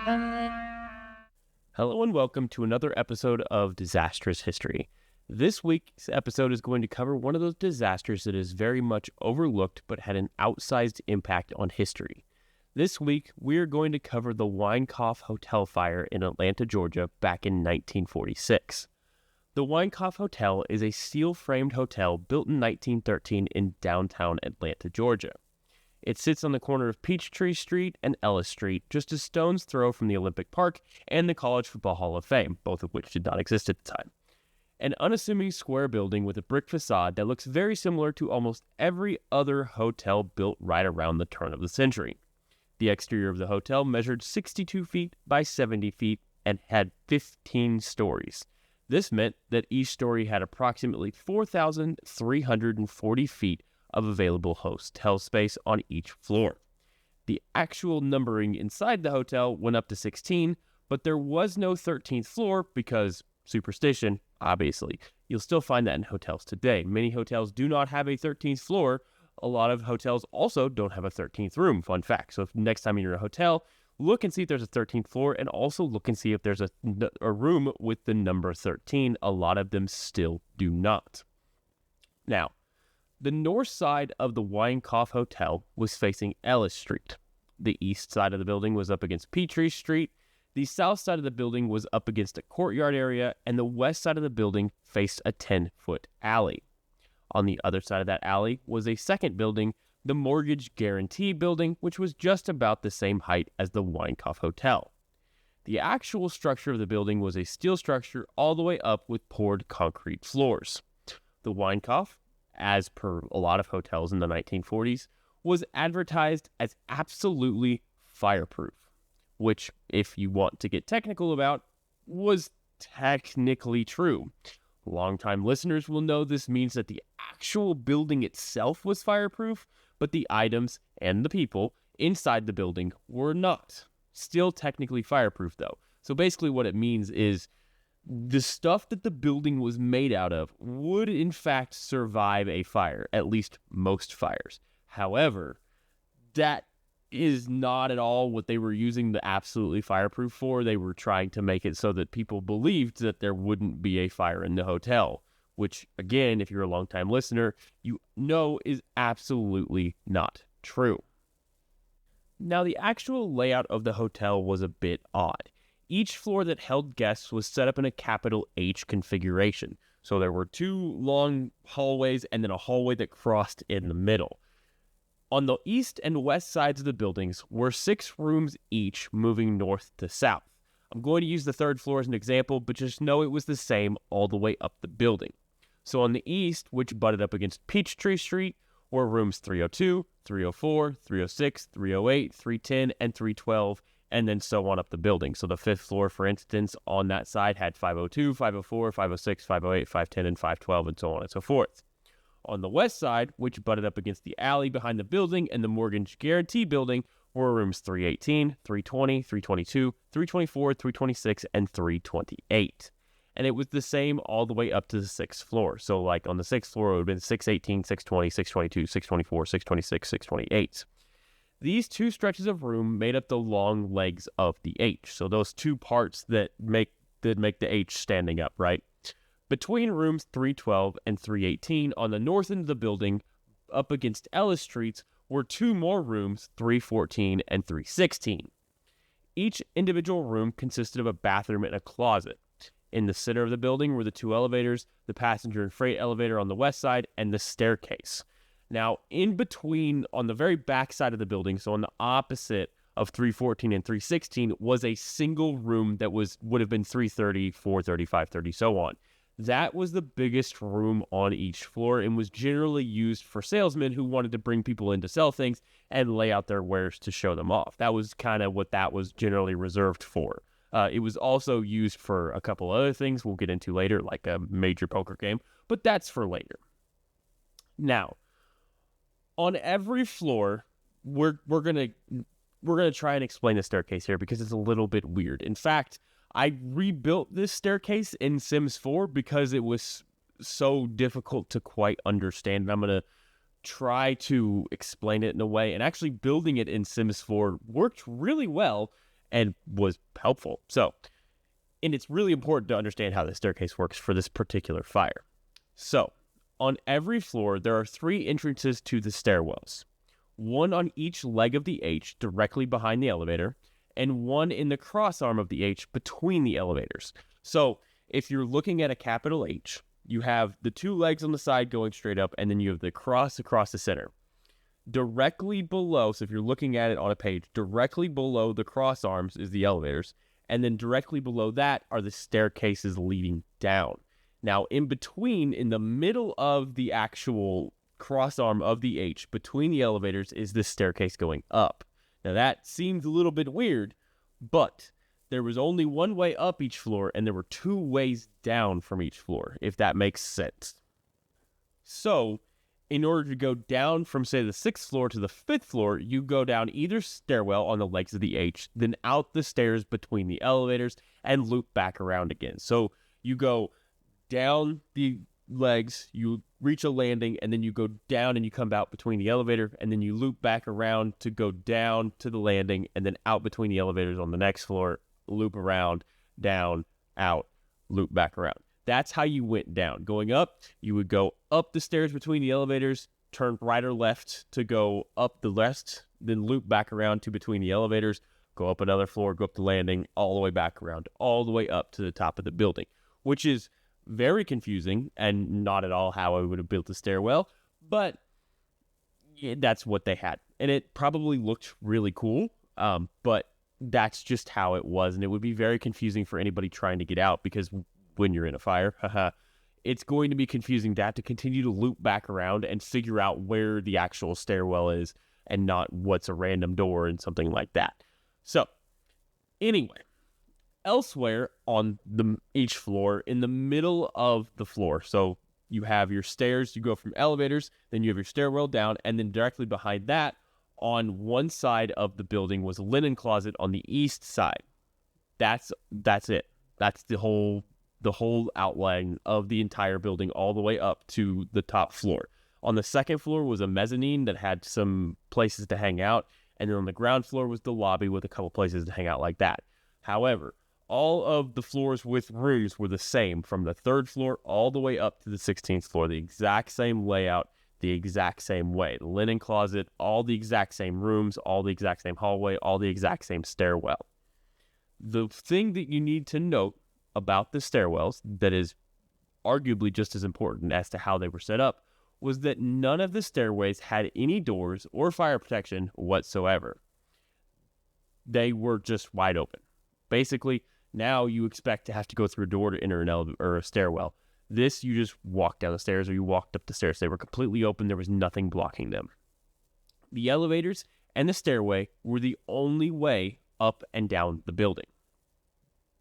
Hello and welcome to another episode of Disastrous History. This week's episode is going to cover one of those disasters that is very much overlooked but had an outsized impact on history. This week, we are going to cover the Winecoff Hotel Fire in Atlanta, Georgia, back in 1946. The Winecoff Hotel is a steel-framed hotel built in 1913 in downtown Atlanta, Georgia. It sits on the corner of Peachtree Street and Ellis Street, just a stone's throw from the Olympic Park and the College Football Hall of Fame, both of which did not exist at the time. An unassuming square building with a brick facade that looks very similar to almost every other hotel built right around the turn of the century. The exterior of the hotel measured 62 feet by 70 feet and had 15 stories. This meant that each story had approximately 4,340 feet of available hotel space on each floor. The actual numbering inside the hotel went up to 16, but there was no 13th floor because superstition, obviously. You'll still find that in hotels today. Many hotels do not have a 13th floor. A lot of hotels also don't have a 13th room, fun fact. So if next time you're in a hotel, look and see if there's a 13th floor, and also look and see if there's a room with the number 13. A lot of them still do not. Now, the north side of the Winecoff Hotel was facing Ellis Street. The east side of the building was up against Peachtree Street. The south side of the building was up against a courtyard area, and the west side of the building faced a 10-foot alley. On the other side of that alley was a second building, the Mortgage Guarantee Building, which was just about the same height as the Winecoff Hotel. The actual structure of the building was a steel structure all the way up with poured concrete floors. The Winecoff, as per a lot of hotels in the 1940s, was advertised as absolutely fireproof, which, if you want to get technical about, was technically true. Longtime listeners will know this means that the actual building itself was fireproof, but the items and the people inside the building were not. Still technically fireproof, though. So basically what it means is the stuff that the building was made out of would in fact survive a fire, at least most fires. However, that is not at all what they were using the absolutely fireproof for. They were trying to make it so that people believed that there wouldn't be a fire in the hotel, which, again, if you're a longtime listener, you know is absolutely not true. Now, the actual layout of the hotel was a bit odd. Each floor that held guests was set up in a capital H configuration. So there were two long hallways and then a hallway that crossed in the middle. On the east and west sides of the buildings were 6 rooms each, moving north to south. I'm going to use the third floor as an example, but just know it was the same all the way up the building. So on the east, which butted up against Peachtree Street, were rooms 302, 304, 306, 308, 310, and 312, and then so on up the building. So the fifth floor, for instance, on that side had 502, 504, 506, 508, 510, and 512, and so on and so forth. On the west side, which butted up against the alley behind the building and the Mortgage Guarantee Building, were rooms 318, 320, 322, 324, 326, and 328. And it was the same all the way up to the 6th floor. So like on the 6th floor, it would have been 618, 620, 622, 624, 626, 628. These two stretches of room made up the long legs of the H. So those two parts that make the H standing up, right? Between rooms 312 and 318 on the north end of the building, up against Ellis Street, were 2 more rooms, 314 and 316. Each individual room consisted of a bathroom and a closet. In the center of the building were the 2 elevators, the passenger and freight elevator on the west side, and the staircase. Now, in between, on the very back side of the building, so on the opposite of 314 and 316, was a single room that would have been 330, 430, 530, so on. That was the biggest room on each floor and was generally used for salesmen who wanted to bring people in to sell things and lay out their wares to show them off. That was kind of what that was generally reserved for. It was also used for a couple other things we'll get into later, like a major poker game, but that's for later. Now, on every floor, we're gonna try and explain the staircase here because it's a little bit weird. In fact, I rebuilt this staircase in Sims 4 because it was so difficult to quite understand. And I'm going to try to explain it in a way. And actually building it in Sims 4 worked really well. and was helpful. So, and it's really important to understand how the staircase works for this particular fire. So, on every floor, there are 3 entrances to the stairwells. One on each leg of the H directly behind the elevator, and one in the cross arm of the H between the elevators. So, if you're looking at a capital H, you have the 2 legs on the side going straight up, and then you have the cross across the center. Directly below, so if you're looking at it on a page, directly below the cross arms is the elevators, and then directly below that are the staircases leading down. Now, in between, in the middle of the actual cross arm of the H, between the elevators, is this staircase going up. Now, that seems a little bit weird, but there was only one way up each floor, and there were 2 ways down from each floor, if that makes sense. So, in order to go down from, say, the 6th floor to the 5th floor, you go down either stairwell on the legs of the H, then out the stairs between the elevators, and loop back around again. So, you go down the legs, you reach a landing, and then you go down and you come out between the elevator, and then you loop back around to go down to the landing, and then out between the elevators on the next floor, loop around, down, out, loop back around. That's how you went down. Going up, you would go up the stairs between the elevators, turn right or left to go up the left, then loop back around to between the elevators, go up another floor, go up the landing, all the way back around, all the way up to the top of the building, which is very confusing and not at all how I would have built a stairwell, but that's what they had. And it probably looked really cool, but that's just how it was. And it would be very confusing for anybody trying to get out, because when you're in a fire, it's going to be confusing to have to continue to loop back around and figure out where the actual stairwell is and not what's a random door and something like that. So, anyway, elsewhere on each floor, in the middle of the floor, so you have your stairs, you go from elevators, then you have your stairwell down, and then directly behind that, on one side of the building was a linen closet on the east side. That's it. That's the whole outline of the entire building all the way up to the top floor. On the second floor was a mezzanine that had some places to hang out, and then on the ground floor was the lobby with a couple places to hang out like that. However, all of the floors with rooms were the same, from the 3rd floor all the way up to the 16th floor, the exact same layout, the exact same way. The linen closet, all the exact same rooms, all the exact same hallway, all the exact same stairwell. The thing that you need to note about the stairwells that is arguably just as important as to how they were set up was that none of the stairways had any doors or fire protection whatsoever. They were just wide open. Basically, now you expect to have to go through a door to enter an elevator or a stairwell. This, you just walked down the stairs or you walked up the stairs. They were completely open. There was nothing blocking them. The elevators and the stairway were the only way up and down the building.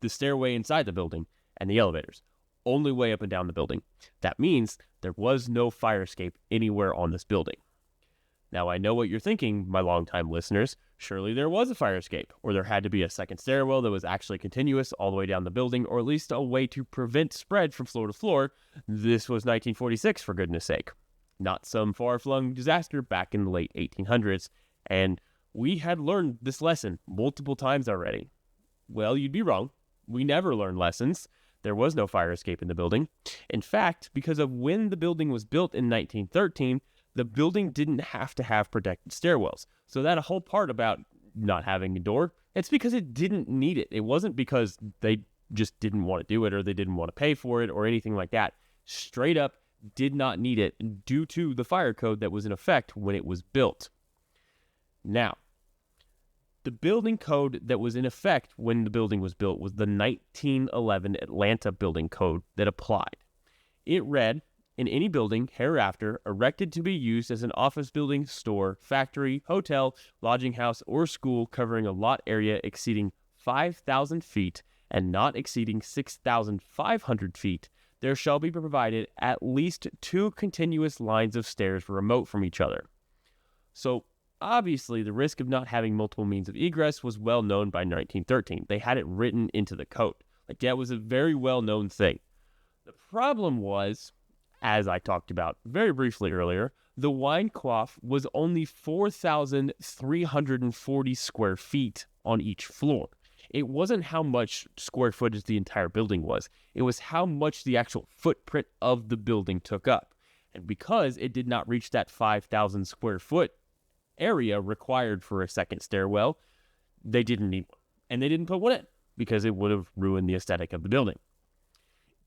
The stairway inside the building and the elevators, only way up and down the building. That means there was no fire escape anywhere on this building. Now, I know what you're thinking, my longtime listeners. Surely there was a fire escape, or there had to be a second stairwell that was actually continuous all the way down the building, or at least a way to prevent spread from floor to floor. This was 1946, for goodness sake. Not some far-flung disaster back in the late 1800s, and we had learned this lesson multiple times already. Well, you'd be wrong. We never learned lessons. There was no fire escape in the building. In fact, because of when the building was built in 1913, the building didn't have to have protected stairwells. So that whole part about not having a door, it's because it didn't need it. It wasn't because they just didn't want to do it or they didn't want to pay for it or anything like that. Straight up did not need it due to the fire code that was in effect when it was built. Now, the building code that was in effect when the building was built was the 1911 Atlanta Building Code that applied. It read, "In any building hereafter erected to be used as an office building, store, factory, hotel, lodging house, or school covering a lot area exceeding 5,000 feet and not exceeding 6,500 feet, there shall be provided at least 2 continuous lines of stairs remote from each other." So, obviously, the risk of not having multiple means of egress was well known by 1913. They had it written into the code. Like, that was a very well-known thing. The problem was, as I talked about very briefly earlier, the Winecoff was only 4,340 square feet on each floor. It wasn't how much square footage the entire building was. It was how much the actual footprint of the building took up. And because it did not reach that 5,000 square foot area required for a second stairwell, they didn't need one. And they didn't put one in because it would have ruined the aesthetic of the building.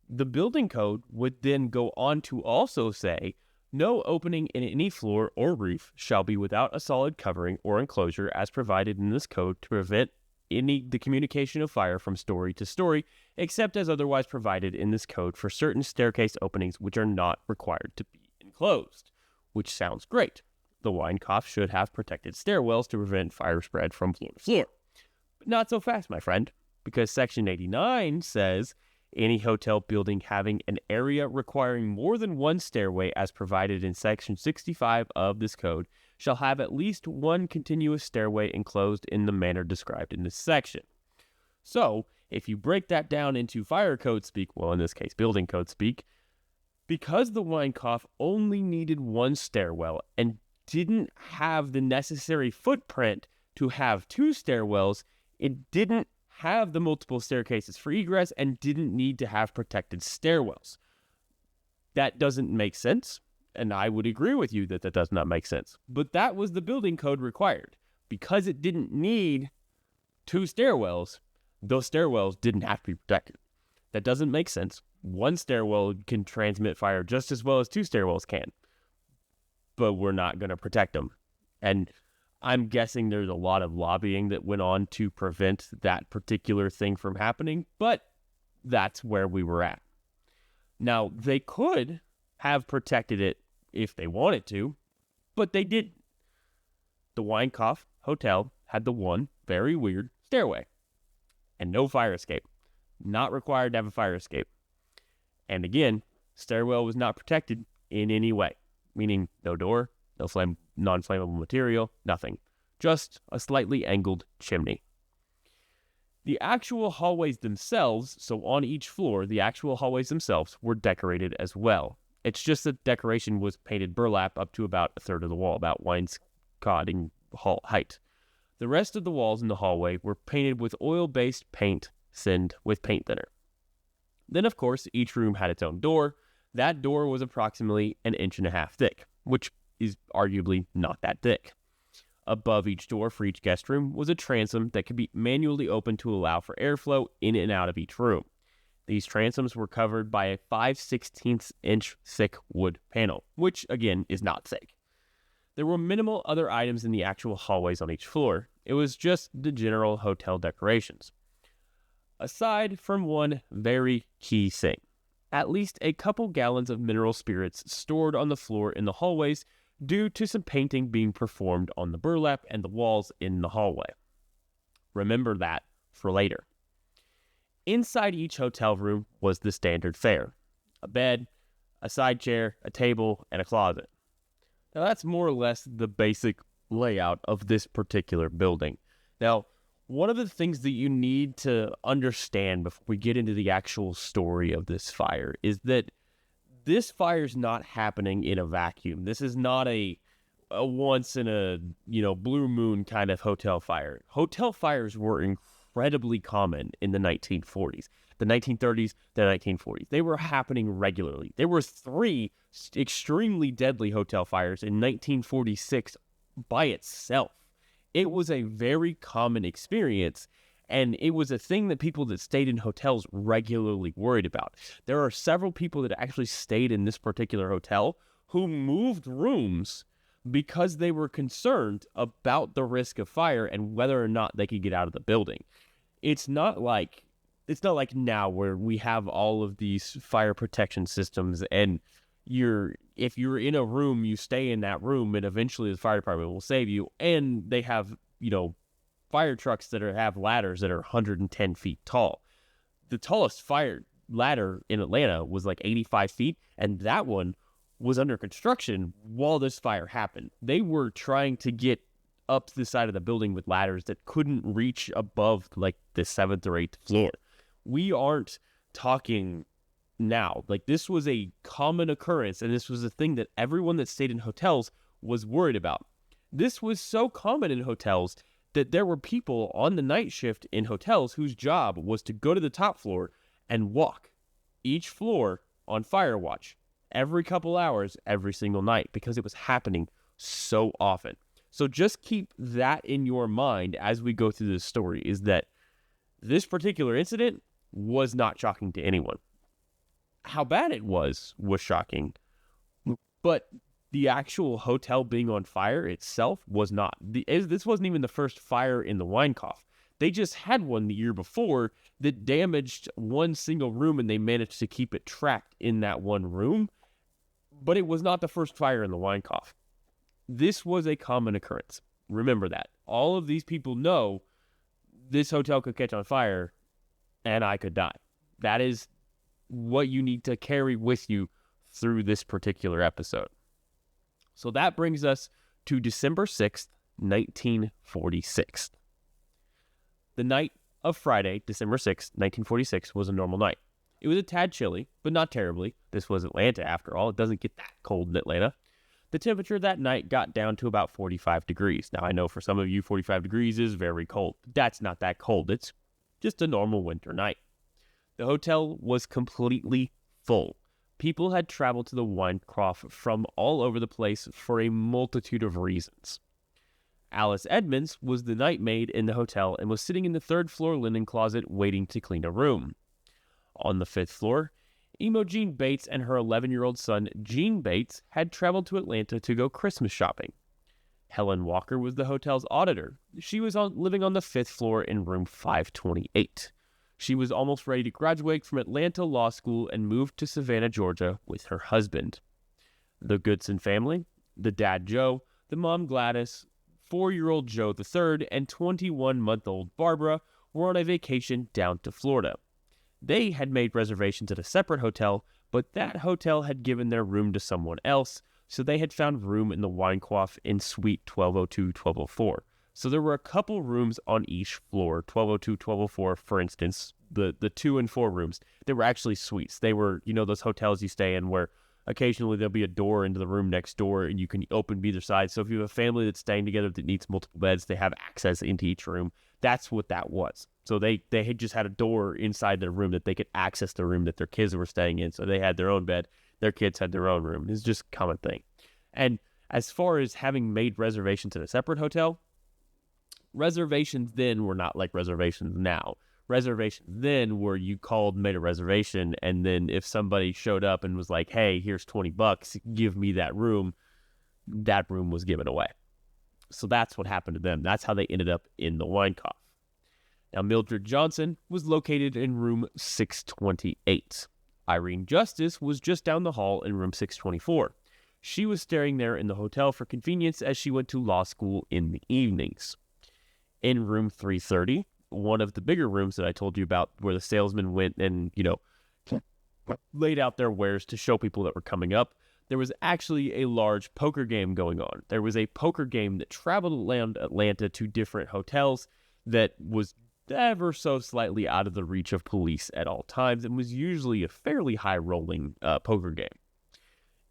The building code would then go on to also say, no opening in any floor or roof shall be without a solid covering or enclosure as provided in this code to prevent the communication of fire from story to story, except as otherwise provided in this code for certain staircase openings which are not required to be enclosed. Which sounds great. The Winecoff should have protected stairwells to prevent fire spread from floor to floor. But not so fast, my friend, because Section 89 says, any hotel building having an area requiring more than one stairway as provided in Section 65 of this code shall have at least one continuous stairway enclosed in the manner described in this section. So, if you break that down into fire code speak, well, in this case, building code speak, because the Winecoff only needed one stairwell and didn't have the necessary footprint to have two stairwells, it didn't have the multiple staircases for egress and didn't need to have protected stairwells. That doesn't make sense, and I would agree with you that that does not make sense. But that was the building code required. Because it didn't need two stairwells, those stairwells didn't have to be protected. That doesn't make sense. One stairwell can transmit fire just as well as two stairwells can. But we're not going to protect them. And I'm guessing there's a lot of lobbying that went on to prevent that particular thing from happening, but that's where we were at. Now, they could have protected it if they wanted to, but they didn't. The Winecoff Hotel had the one very weird stairway and no fire escape. Not required to have a fire escape. And again, stairwell was not protected in any way, meaning no door, no non-flammable material, nothing. Just a slightly angled chimney. The actual hallways themselves, so on each floor, the actual hallways themselves were decorated as well. It's just that decoration was painted burlap up to about a third of the wall, about wainscoting height. The rest of the walls in the hallway were painted with oil-based paint thinned with paint thinner. Then, of course, each room had its own door. That door was approximately 1.5 inches thick, which is arguably not that thick. Above each door for each guest room was a transom that could be manually opened to allow for airflow in and out of each room. These transoms were covered by a 5/16 inch thick wood panel, which again is not thick. There were minimal other items in the actual hallways on each floor. It was just the general hotel decorations. Aside from one very key thing, at least a couple gallons of mineral spirits stored on the floor in the hallways due to some painting being performed on the burlap and the walls in the hallway. Remember that for later. Inside each hotel room was the standard fare: a bed, a side chair, a table, and a closet. Now that's more or less the basic layout of this particular building. Now, one of the things that you need to understand before we get into the actual story of this fire is that this fire is not happening in a vacuum. This is not a once in a blue moon kind of hotel fire. Hotel fires were incredibly common in the 1940s, the 1930s, the 1940s. They were happening regularly. There were 3 extremely deadly hotel fires in 1946 by itself. It was a very common experience, and it was a thing that people that stayed in hotels regularly worried about. There are several people that actually stayed in this particular hotel who moved rooms because they were concerned about the risk of fire and whether or not they could get out of the building. It's not like now where we have all of these fire protection systems, and if you're in a room, you stay in that room, and eventually the fire department will save you. And they have, fire trucks that have ladders that are 110 feet tall. The tallest fire ladder in Atlanta was like 85 feet, and that one was under construction while this fire happened. They were trying to get up the side of the building with ladders that couldn't reach above like the 7th or 8th floor. We aren't talking now. Like, this was a common occurrence, and this was a thing that everyone that stayed in hotels was worried about. This was so common in hotels that there were people on the night shift in hotels whose job was to go to the top floor and walk each floor on fire watch every couple hours, every single night, because it was happening so often. So just keep that in your mind as we go through this story, is that this particular incident was not shocking to anyone. How bad it was shocking, but the actual hotel being on fire itself was not. This wasn't even the first fire in the Winecoff. They just had one the year before that damaged one single room, and they managed to keep it tracked in that one room. But it was not the first fire in the Winecoff. This was a common occurrence. Remember that. All of these people know this hotel could catch on fire and I could die. That is what you need to carry with you through this particular episode. So that brings us to December 6th, 1946. The night of Friday, December 6th, 1946, was a normal night. It was a tad chilly, but not terribly. This was Atlanta, after all. It doesn't get that cold in Atlanta. The temperature that night got down to about 45 degrees. Now, I know for some of you, 45 degrees is very cold. That's not that cold. It's just a normal winter night. The hotel was completely full. People had traveled to the Winecoff from all over the place for a multitude of reasons. Alice Edmonds was the night maid in the hotel and was sitting in the third floor linen closet waiting to clean a room. On the fifth floor, Imogene Bates and her 11-year-old son, Gene Bates, had traveled to Atlanta to go Christmas shopping. Helen Walker was the hotel's auditor. She was living on the fifth floor in room 528. She was almost ready to graduate from Atlanta Law School and moved to Savannah, Georgia with her husband. The Goodson family, the dad Joe, the mom Gladys, 4-year-old Joe III, and 21-month-old Barbara were on a vacation down to Florida. They had made reservations at a separate hotel, but that hotel had given their room to someone else, so they had found room in the Winecoff in suite 1202, 1204. So there were a couple rooms on each floor, 1202, 1204, for instance, the 2 and 4 rooms. They were actually suites. They were, those hotels you stay in where occasionally there'll be a door into the room next door and you can open either side. So if you have a family that's staying together that needs multiple beds, they have access into each room. That's what that was. So they had just had a door inside their room that they could access the room that their kids were staying in. So they had their own bed. Their kids had their own room. It's just a common thing. And as far as having made reservations in a separate hotel, reservations then were not like reservations now. Reservations then were you called, made a reservation, and then if somebody showed up and was like, hey, here's $20, give me that room was given away. So that's what happened to them. That's how they ended up in the Winecoff. Now, Mildred Johnson was located in room 628. Irene Justice was just down the hall in room 624. She was staying there in the hotel for convenience as she went to law school in the evenings. In room 330, one of the bigger rooms that I told you about where the salesman went and, laid out their wares to show people that were coming up, there was actually a large poker game going on. There was a poker game that traveled around Atlanta to different hotels that was ever so slightly out of the reach of police at all times and was usually a fairly high-rolling poker game.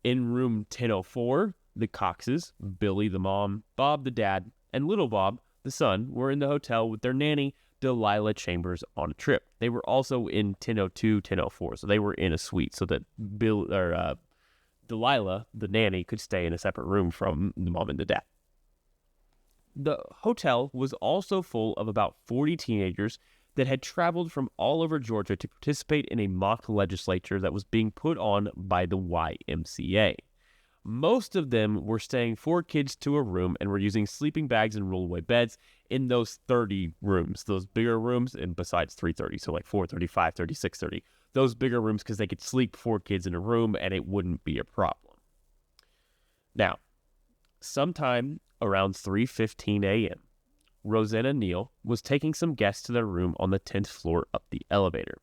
In room 1004, the Coxes, Billy the mom, Bob the dad, and little Bob the son were in the hotel with their nanny, Delilah Chambers, on a trip. They were also in 1002, 1004, so they were in a suite so that Delilah, the nanny, could stay in a separate room from the mom and the dad. The hotel was also full of about 40 teenagers that had traveled from all over Georgia to participate in a mock legislature that was being put on by the YMCA. Most of them were staying 4 kids to a room and were using sleeping bags and rollaway beds in those 30 rooms, those bigger rooms, and besides 330, so like 435, 3630, those bigger rooms because they could sleep 4 kids in a room and it wouldn't be a problem. Now, sometime around 3:15 a.m., Rosanna Neal was taking some guests to their room on the 10th floor up the elevator.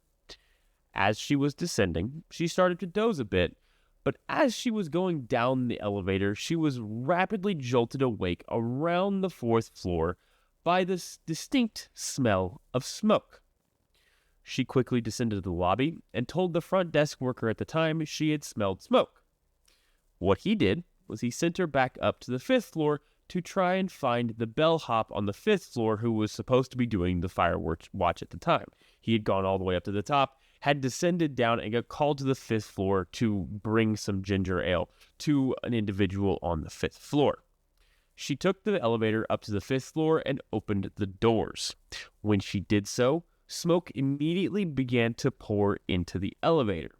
As she was descending, she started to doze a bit, but as she was going down the elevator, she was rapidly jolted awake around the 4th floor by this distinct smell of smoke. She quickly descended to the lobby and told the front desk worker at the time she had smelled smoke. What he did was he sent her back up to the 5th floor to try and find the bellhop on the 5th floor who was supposed to be doing the fire watch at the time. He had gone all the way up to the top, had descended down, and got called to the 5th floor to bring some ginger ale to an individual on the 5th floor. She took the elevator up to the 5th floor and opened the doors. When she did so, smoke immediately began to pour into the elevator.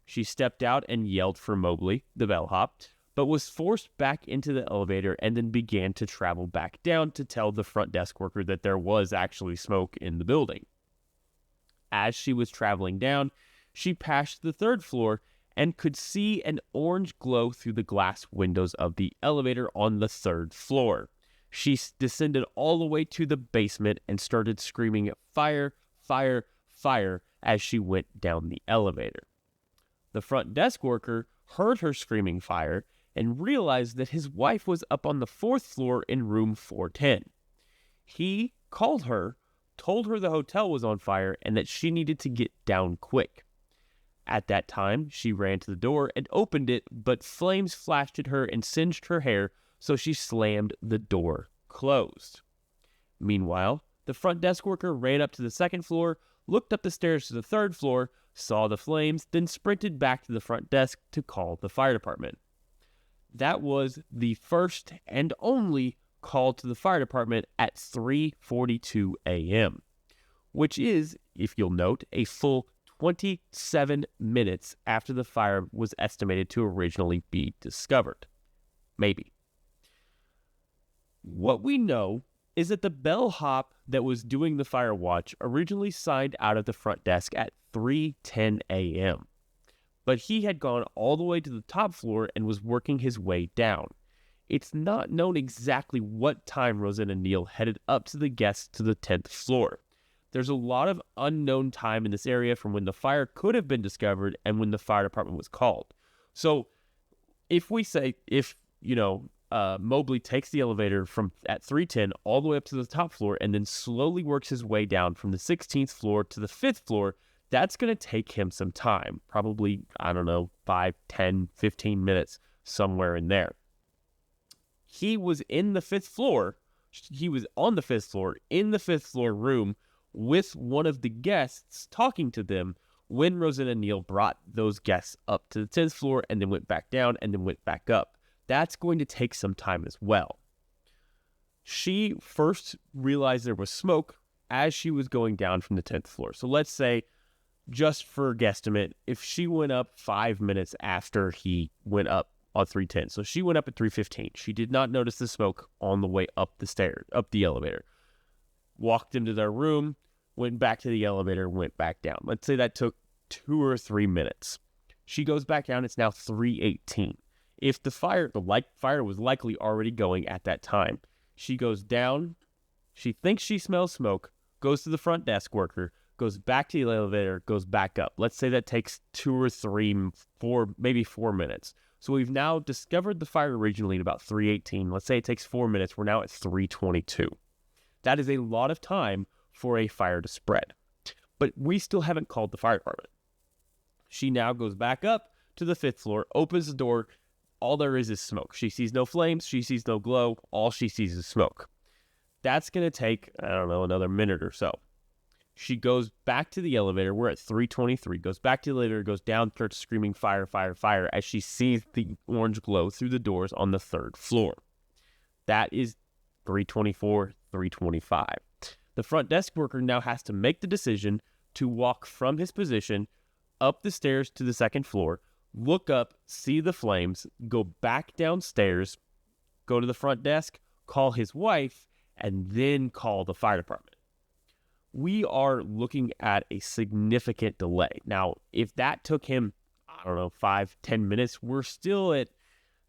She stepped out and yelled for Mobley, the bellhop, but was forced back into the elevator and then began to travel back down to tell the front desk worker that there was actually smoke in the building. As she was traveling down, she passed the 3rd floor and could see an orange glow through the glass windows of the elevator on the 3rd floor. She descended all the way to the basement and started screaming, "Fire, fire, fire," as she went down the elevator. The front desk worker heard her screaming fire and realized that his wife was up on the 4th floor in room 410. He called her, told her the hotel was on fire and that she needed to get down quick. At that time, she ran to the door and opened it, but flames flashed at her and singed her hair, so she slammed the door closed. Meanwhile, the front desk worker ran up to the 2nd floor, looked up the stairs to the 3rd floor, saw the flames, then sprinted back to the front desk to call the fire department. That was the first and only call to the fire department at 3:42 a.m., which is, if you'll note, a full 27 minutes after the fire was estimated to originally be discovered. Maybe. What we know is that the bellhop that was doing the fire watch originally signed out of the front desk at 3:10 a.m., but he had gone all the way to the top floor and was working his way down. It's not known exactly what time Rosanna Neal headed up to the guests to the 10th floor. There's a lot of unknown time in this area from when the fire could have been discovered and when the fire department was called. So if Mobley takes the elevator from at 310 all the way up to the top floor and then slowly works his way down from the 16th floor to the 5th floor, that's going to take him some time. Probably, 5, 10, 15 minutes, somewhere in there. He was in the 5th floor. He was on the 5th floor, in the 5th floor room, with one of the guests talking to them when Rosanna Neal brought those guests up to the 10th floor and then went back down and then went back up. That's going to take some time as well. She first realized there was smoke as she was going down from the 10th floor. So let's say, just for guesstimate, if she went up 5 minutes after he went up on 310. So she went up at 3:15. She did not notice the smoke on the way up the stairs, up the elevator. Walked into their room, went back to the elevator, went back down. Let's say that took 2 or 3 minutes. She goes back down. It's now 3:18. If the fire was likely already going at that time, she goes down. She thinks she smells smoke, goes to the front desk worker, goes back to the elevator, goes back up. Let's say that takes 2 or 3, 4, maybe 4 minutes. So we've now discovered the fire originally at about 3:18. Let's say it takes 4 minutes. We're now at 3:22. That is a lot of time for a fire to spread. But we still haven't called the fire department. She now goes back up to the 5th floor, opens the door. All there is smoke. She sees no flames. She sees no glow. All she sees is smoke. That's going to take, another minute or so. She goes back to the elevator. We're at 3:23. Goes back to the elevator, goes down, starts screaming fire, fire, fire as she sees the orange glow through the doors on the 3rd floor. That is 3:24, 3:25. The front desk worker now has to make the decision to walk from his position up the stairs to the 2nd floor, look up, see the flames, go back downstairs, go to the front desk, call his wife, and then call the fire department. We are looking at a significant delay. Now, if that took him, 5, 10 minutes, we're still at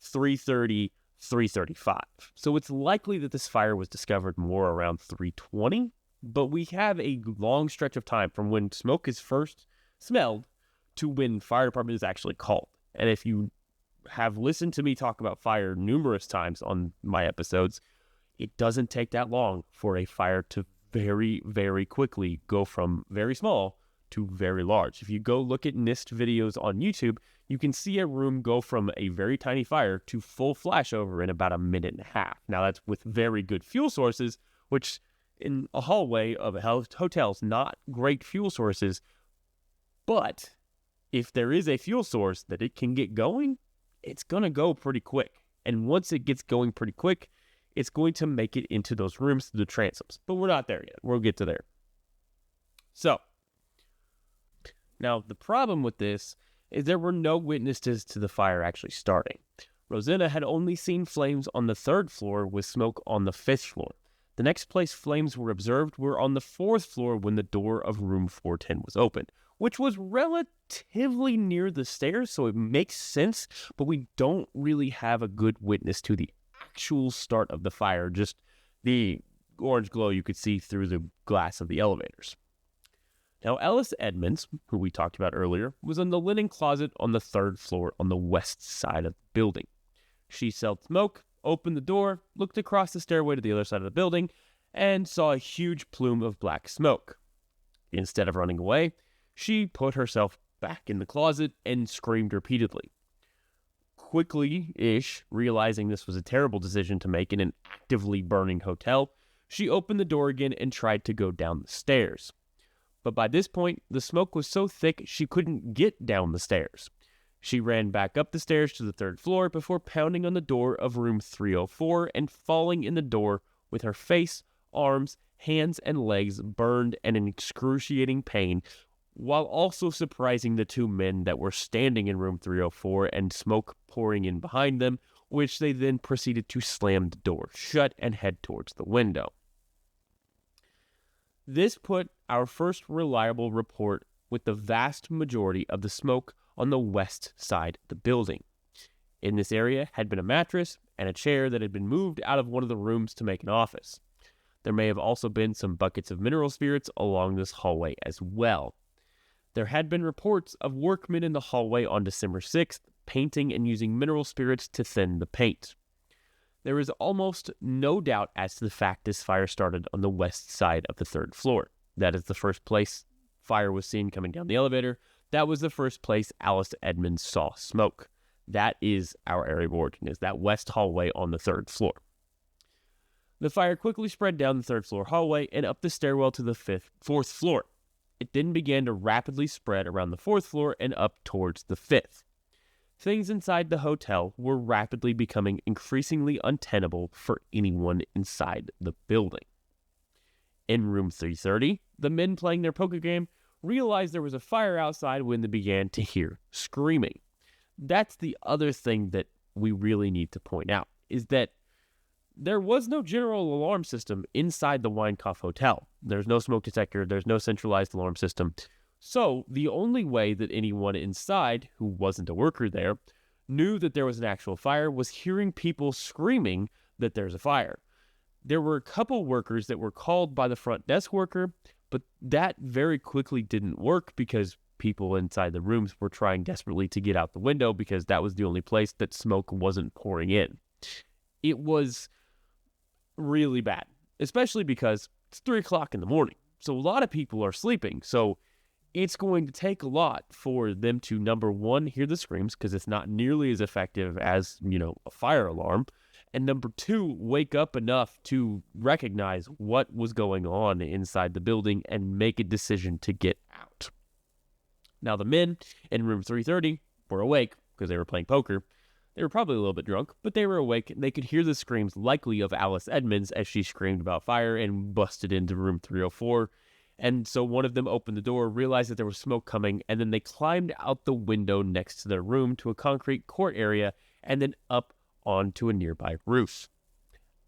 3:30, 3:35. So it's likely that this fire was discovered more around 3:20, but we have a long stretch of time from when smoke is first smelled to when fire department is actually called. And if you have listened to me talk about fire numerous times on my episodes, it doesn't take that long for a fire to very, very quickly go from very small to very large. If you go look at NIST videos on YouTube, you can see a room go from a very tiny fire to full flashover in about a minute and a half. Now, that's with very good fuel sources, which in a hallway of a hotel is not great fuel sources. But if there is a fuel source that it can get going, it's going to go pretty quick. And once it gets going pretty quick, it's going to make it into those rooms through the transoms. But we're not there yet. We'll get to there. So, now the problem with this is there were no witnesses to the fire actually starting. Rosanna had only seen flames on the 3rd floor with smoke on the 5th floor. The next place flames were observed were on the 4th floor when the door of room 410 was opened, which was relatively near the stairs, so it makes sense, but we don't really have a good witness to the actual start of the fire, just the orange glow you could see through the glass of the elevators. Now, Alice Edmonds, who we talked about earlier, was in the linen closet on the 3rd floor on the west side of the building. She smelled smoke, opened the door, looked across the stairway to the other side of the building, and saw a huge plume of black smoke. Instead of running away, she put herself back in the closet and screamed repeatedly. Quickly-ish, realizing this was a terrible decision to make in an actively burning hotel, she opened the door again and tried to go down the stairs. But by this point, the smoke was so thick she couldn't get down the stairs. She ran back up the stairs to the 3rd floor before pounding on the door of room 304 and falling in the door with her face, arms, hands, and legs burned and in excruciating pain, while also surprising the 2 men that were standing in room 304 and smoke pouring in behind them, which they then proceeded to slam the door shut and head towards the window. This put our first reliable report with the vast majority of the smoke on the west side of the building. In this area had been a mattress and a chair that had been moved out of one of the rooms to make an office. There may have also been some buckets of mineral spirits along this hallway as well. There had been reports of workmen in the hallway on December 6th painting and using mineral spirits to thin the paint. There is almost no doubt as to the fact this fire started on the west side of the 3rd floor. That is the first place fire was seen coming down the elevator. That was the first place Alice Edmonds saw smoke. That is our area of origin, is that west hallway on the 3rd floor. The fire quickly spread down the 3rd floor hallway and up the stairwell to the 4th floor. It then began to rapidly spread around the 4th floor and up towards the 5th. Things inside the hotel were rapidly becoming increasingly untenable for anyone inside the building. In room 330, the men playing their poker game realized there was a fire outside when they began to hear screaming. That's the other thing that we really need to point out, is that there was no general alarm system inside the Winecoff Hotel. There's no smoke detector, there's no centralized alarm system. So the only way that anyone inside who wasn't a worker there knew that there was an actual fire was hearing people screaming that there's a fire. There were a couple workers that were called by the front desk worker, but that very quickly didn't work because people inside the rooms were trying desperately to get out the window because that was the only place that smoke wasn't pouring in. It was really bad, especially because it's 3 o'clock in the morning. So a lot of people are sleeping. So it's going to take a lot for them to, number one, hear the screams because it's not nearly as effective as, a fire alarm. And number two, wake up enough to recognize what was going on inside the building and make a decision to get out. Now, the men in room 330 were awake because they were playing poker. They were probably a little bit drunk, but they were awake and they could hear the screams likely of Alice Edmonds as she screamed about fire and busted into room 304. And so one of them opened the door, realized that there was smoke coming, and then they climbed out the window next to their room to a concrete court area and then up onto a nearby roof.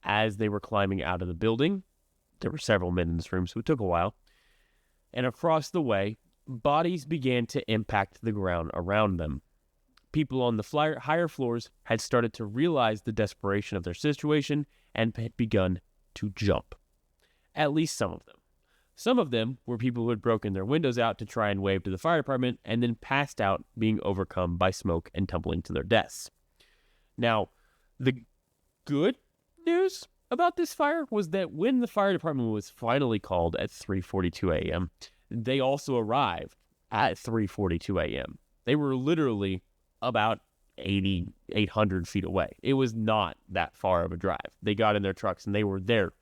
As they were climbing out of the building, there were several men in this room, so it took a while, and across the way, bodies began to impact the ground around them. People on the higher floors had started to realize the desperation of their situation and had begun to jump. At least some of them. Some of them were people who had broken their windows out to try and wave to the fire department and then passed out, being overcome by smoke and tumbling to their deaths. Now, the good news about this fire was that when the fire department was finally called at 3:42 a.m., They also arrived at 3:42 a.m. They were literally about 800 feet away. It was not that far of a drive. They got in their trucks and they were there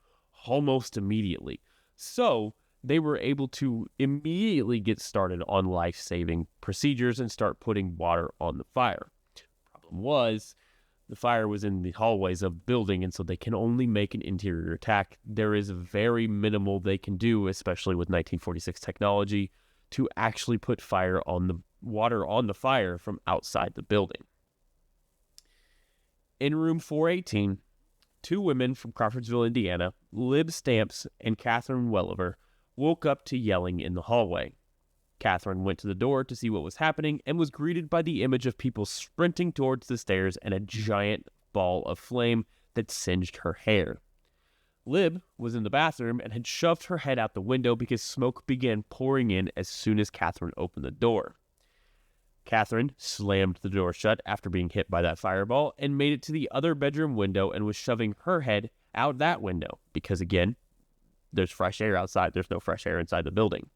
almost immediately. So they were able to immediately get started on life-saving procedures and start putting water on the fire. Problem was, the fire was in the hallways of the building, and so they can only make an interior attack. There is very minimal they can do, especially with 1946 technology, to actually put water on the fire from outside the building. In room 418, two women from Crawfordsville, Indiana, Lib Stamps and Catherine Welliver, woke up to yelling in the hallway. Catherine went to the door to see what was happening and was greeted by the image of people sprinting towards the stairs and a giant ball of flame that singed her hair. Lib was in the bathroom and had shoved her head out the window because smoke began pouring in as soon as Catherine opened the door. Catherine slammed the door shut after being hit by that fireball and made it to the other bedroom window and was shoving her head out that window because, again, there's fresh air outside. There's no fresh air inside the building.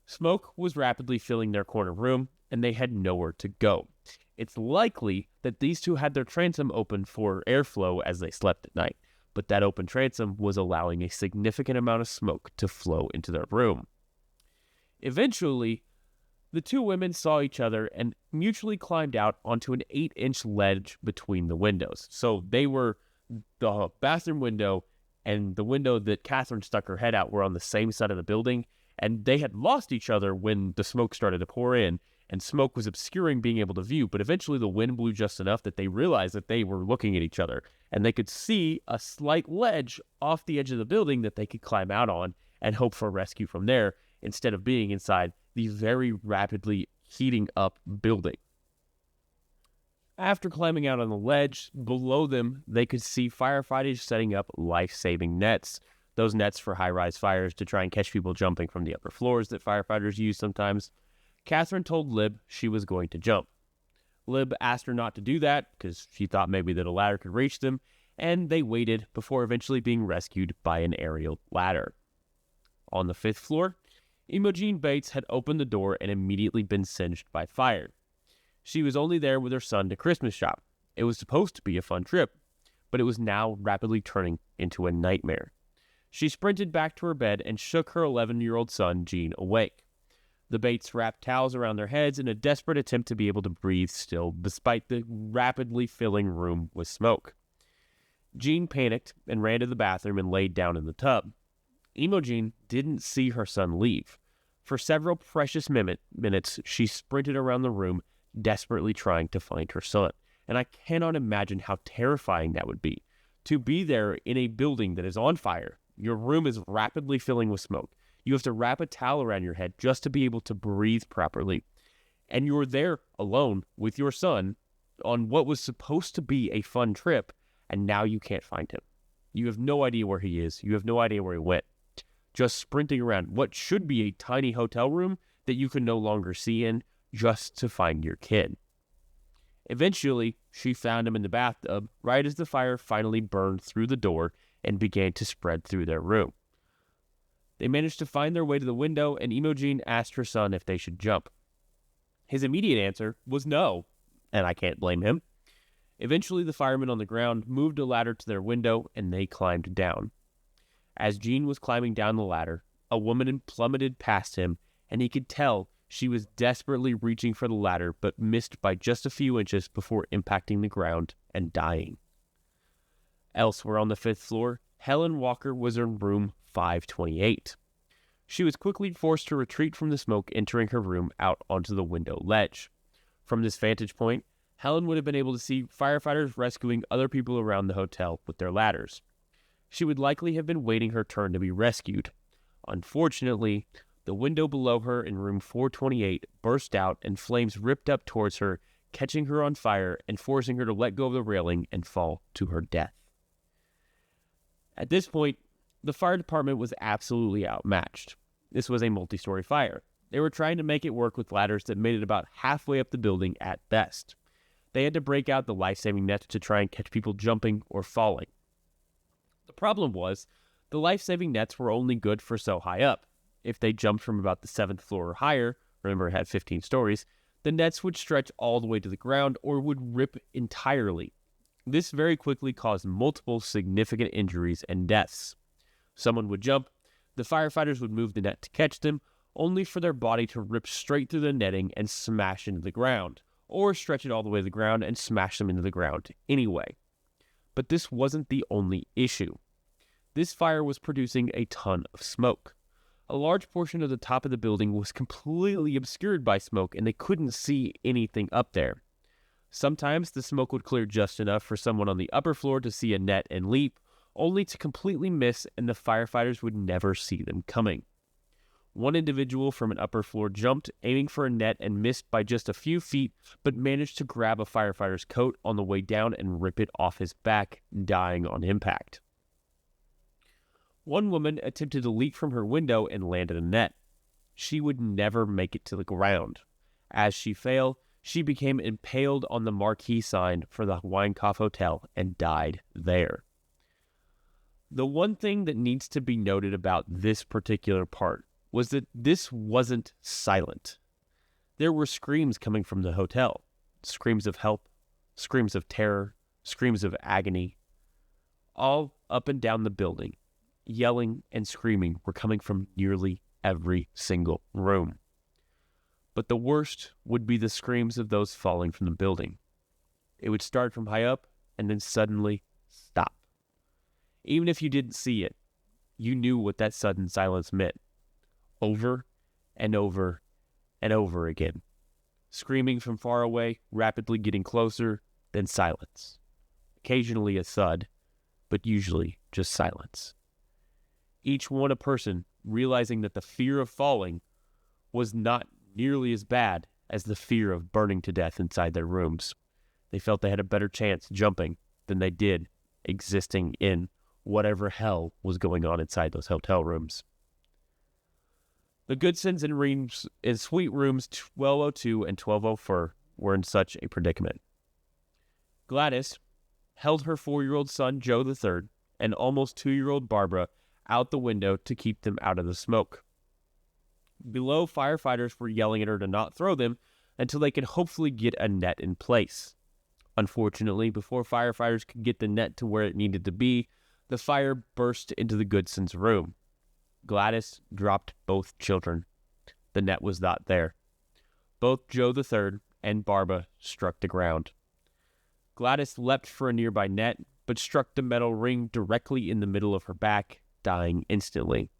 Smoke was rapidly filling their corner room, and they had nowhere to go. It's likely that these two had their transom open for airflow as they slept at night, but that open transom was allowing a significant amount of smoke to flow into their room. Eventually, the two women saw each other and mutually climbed out onto an 8-inch ledge between the windows. So they were, the bathroom window and the window that Catherine stuck her head out were on the same side of the building, and they had lost each other when the smoke started to pour in, and smoke was obscuring being able to view, but eventually the wind blew just enough that they realized that they were looking at each other, and they could see a slight ledge off the edge of the building that they could climb out on and hope for rescue from there, instead of being inside the very rapidly heating up building. After climbing out on the ledge, below them, they could see firefighters setting up life-saving nets. Those nets for high-rise fires to try and catch people jumping from the upper floors that firefighters use sometimes. Catherine told Lib she was going to jump. Lib asked her not to do that because she thought maybe that a ladder could reach them, and they waited before eventually being rescued by an aerial ladder. On the 5th floor, Imogen Bates had opened the door and immediately been singed by fire. She was only there with her son to Christmas shop. It was supposed to be a fun trip, but it was now rapidly turning into a nightmare. She sprinted back to her bed and shook her 11-year-old son, Gene, awake. The Bates wrapped towels around their heads in a desperate attempt to be able to breathe still, despite the rapidly filling room with smoke. Gene panicked and ran to the bathroom and laid down in the tub. Imogen didn't see her son leave. For several precious minutes, she sprinted around the room, desperately trying to find her son. And I cannot imagine how terrifying that would be. To be there in a building that is on fire, your room is rapidly filling with smoke. You have to wrap a towel around your head just to be able to breathe properly. And you're there alone with your son on what was supposed to be a fun trip, and now you can't find him. You have no idea where he is. You have no idea where he went. Just sprinting around what should be a tiny hotel room that you can no longer see in just to find your kid. Eventually, she found him in the bathtub right as the fire finally burned through the door and began to spread through their room. They managed to find their way to the window, and Imogen asked her son if they should jump. His immediate answer was no, and I can't blame him. Eventually, the firemen on the ground moved a ladder to their window, and they climbed down. As Gene was climbing down the ladder, a woman plummeted past him, and he could tell she was desperately reaching for the ladder, but missed by just a few inches before impacting the ground and dying. Elsewhere on the 5th floor, Helen Walker was in room 528. She was quickly forced to retreat from the smoke entering her room out onto the window ledge. From this vantage point, Helen would have been able to see firefighters rescuing other people around the hotel with their ladders. She would likely have been waiting her turn to be rescued. Unfortunately, the window below her in room 428 burst out and flames ripped up towards her, catching her on fire and forcing her to let go of the railing and fall to her death. At this point, the fire department was absolutely outmatched. This was a multi-story fire. They were trying to make it work with ladders that made it about halfway up the building at best. They had to break out the life-saving nets to try and catch people jumping or falling. The problem was, the life-saving nets were only good for so high up. If they jumped from about the 7th floor or higher, remember it had 15 stories, the nets would stretch all the way to the ground or would rip entirely. This very quickly caused multiple significant injuries and deaths. Someone would jump, the firefighters would move the net to catch them, only for their body to rip straight through the netting and smash into the ground, or stretch it all the way to the ground and smash them into the ground anyway. But this wasn't the only issue. This fire was producing a ton of smoke. A large portion of the top of the building was completely obscured by smoke, and they couldn't see anything up there. Sometimes the smoke would clear just enough for someone on the upper floor to see a net and leap, only to completely miss, and the firefighters would never see them coming. One individual from an upper floor jumped, aiming for a net, and missed by just a few feet, but managed to grab a firefighter's coat on the way down and rip it off his back, dying on impact. One woman attempted to leap from her window and land in a net. She would never make it to the ground. As she fell, she became impaled on the marquee sign for the Winecoff Hotel and died there. The one thing that needs to be noted about this particular part was that this wasn't silent. There were screams coming from the hotel. Screams of help, screams of terror, screams of agony. All up and down the building, yelling and screaming were coming from nearly every single room. But the worst would be the screams of those falling from the building. It would start from high up and then suddenly stop. Even if you didn't see it, you knew what that sudden silence meant. Over and over and over again. Screaming from far away, rapidly getting closer, then silence. Occasionally a thud, but usually just silence. Each one a person realizing that the fear of falling was not nearly as bad as the fear of burning to death inside their rooms. They felt they had a better chance jumping than they did existing in whatever hell was going on inside those hotel rooms. The Goodsons in suite rooms 1202 and 1204 were in such a predicament. Gladys held her 4-year-old son, Joe III, and almost 2-year-old Barbara out the window to keep them out of the smoke. Below, firefighters were yelling at her to not throw them until they could hopefully get a net in place. Unfortunately, before firefighters could get the net to where it needed to be, the fire burst into the Goodsons' room. Gladys dropped both children. The net was not there. Both Joe III and Barbara struck the ground. Gladys leapt for a nearby net, but struck the metal ring directly in the middle of her back, dying instantly.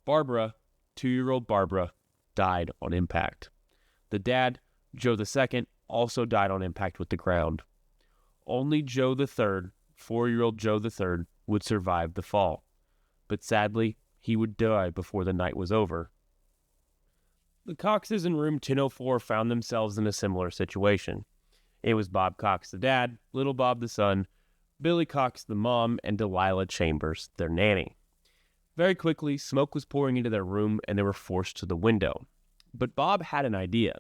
Barbara, 2-year-old Barbara, died on impact. The dad, Joe II, also died on impact with the ground. Only Joe III, 4-year-old Joe III, would survive the fall. But sadly, he would die before the night was over. The Coxes in room 1004 found themselves in a similar situation. It was Bob Cox the dad, Little Bob the son, Billy Cox the mom, and Delilah Chambers, their nanny. Very quickly, smoke was pouring into their room and they were forced to the window. But Bob had an idea.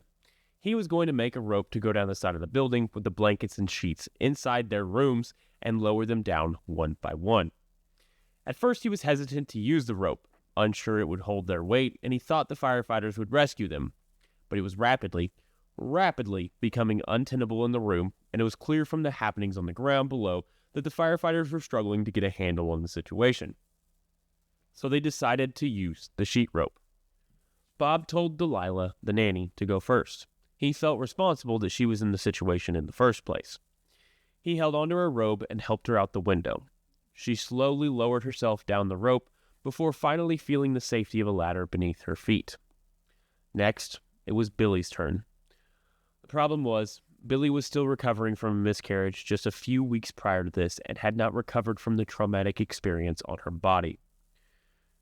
He was going to make a rope to go down the side of the building with the blankets and sheets inside their rooms and lower them down one by one. At first, he was hesitant to use the rope, unsure it would hold their weight, and he thought the firefighters would rescue them. But it was rapidly becoming untenable in the room, and it was clear from the happenings on the ground below that the firefighters were struggling to get a handle on the situation. So they decided to use the sheet rope. Bob told Delilah, the nanny, to go first. He felt responsible that she was in the situation in the first place. He held onto her robe and helped her out the window. She slowly lowered herself down the rope before finally feeling the safety of a ladder beneath her feet. Next, it was Billy's turn. The problem was, Billy was still recovering from a miscarriage just a few weeks prior to this and had not recovered from the traumatic experience on her body.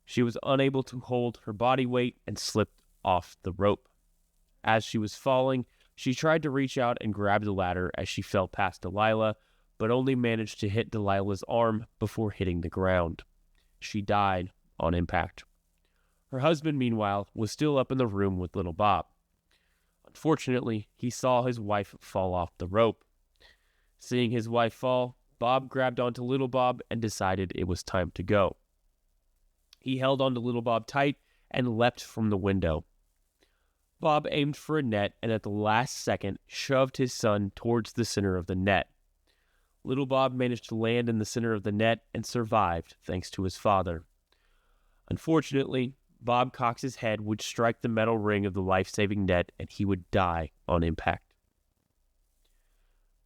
She was unable to hold her body weight and slipped off the rope. As she was falling, she tried to reach out and grab the ladder as she fell past Delilah, but only managed to hit Delilah's arm before hitting the ground. She died on impact. Her husband, meanwhile, was still up in the room with little Bob. Unfortunately, he saw his wife fall off the rope. Seeing his wife fall, Bob grabbed onto little Bob and decided it was time to go. He held onto little Bob tight and leapt from the window. Bob aimed for a net and at the last second shoved his son towards the center of the net. Little Bob managed to land in the center of the net and survived thanks to his father. Unfortunately, Bob Cox's head would strike the metal ring of the life-saving net and he would die on impact.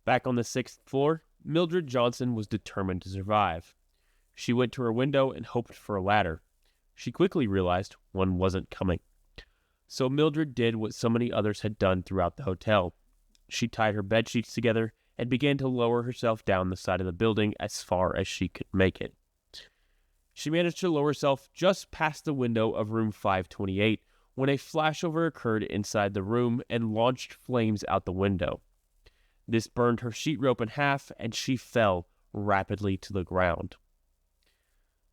Back on the 6th floor, Mildred Johnson was determined to survive. She went to her window and hoped for a ladder. She quickly realized one wasn't coming. So Mildred did what so many others had done throughout the hotel. She tied her bed sheets together and began to lower herself down the side of the building as far as she could make it. She managed to lower herself just past the window of room 528 when a flashover occurred inside the room and launched flames out the window. This burned her sheet rope in half and she fell rapidly to the ground.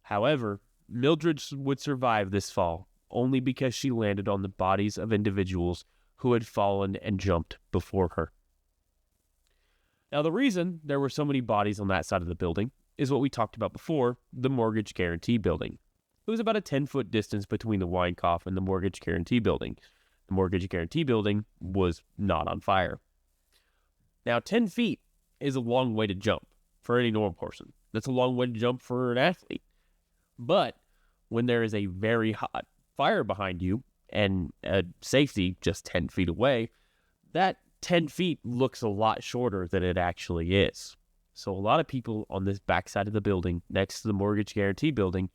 However, Mildred would survive this fall only because she landed on the bodies of individuals who had fallen and jumped before her. Now, the reason there were so many bodies on that side of the building is what we talked about before, the Mortgage Guarantee Building. It was about a 10-foot distance between the Winecoff and the Mortgage Guarantee Building. The Mortgage Guarantee Building was not on fire. Now, 10 feet is a long way to jump for any normal person. That's a long way to jump for an athlete. But when there is a very hot fire behind you and a safety just 10 feet away, that 10 feet looks a lot shorter than it actually is. So a lot of people on this backside of the building next to the Mortgage Guarantee Building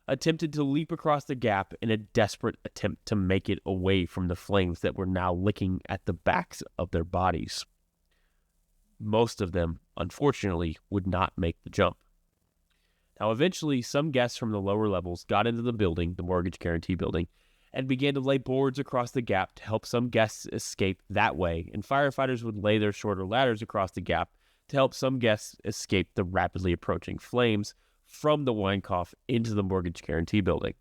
attempted to leap across the gap in a desperate attempt to make it away from the flames that were now licking at the backs of their bodies. Most of them, unfortunately, would not make the jump. Now, eventually, some guests from the lower levels got into the building, the Mortgage Guarantee Building, and began to lay boards across the gap to help some guests escape that way, and firefighters would lay their shorter ladders across the gap to help some guests escape the rapidly approaching flames from the Winecoff into the Mortgage Guarantee Building.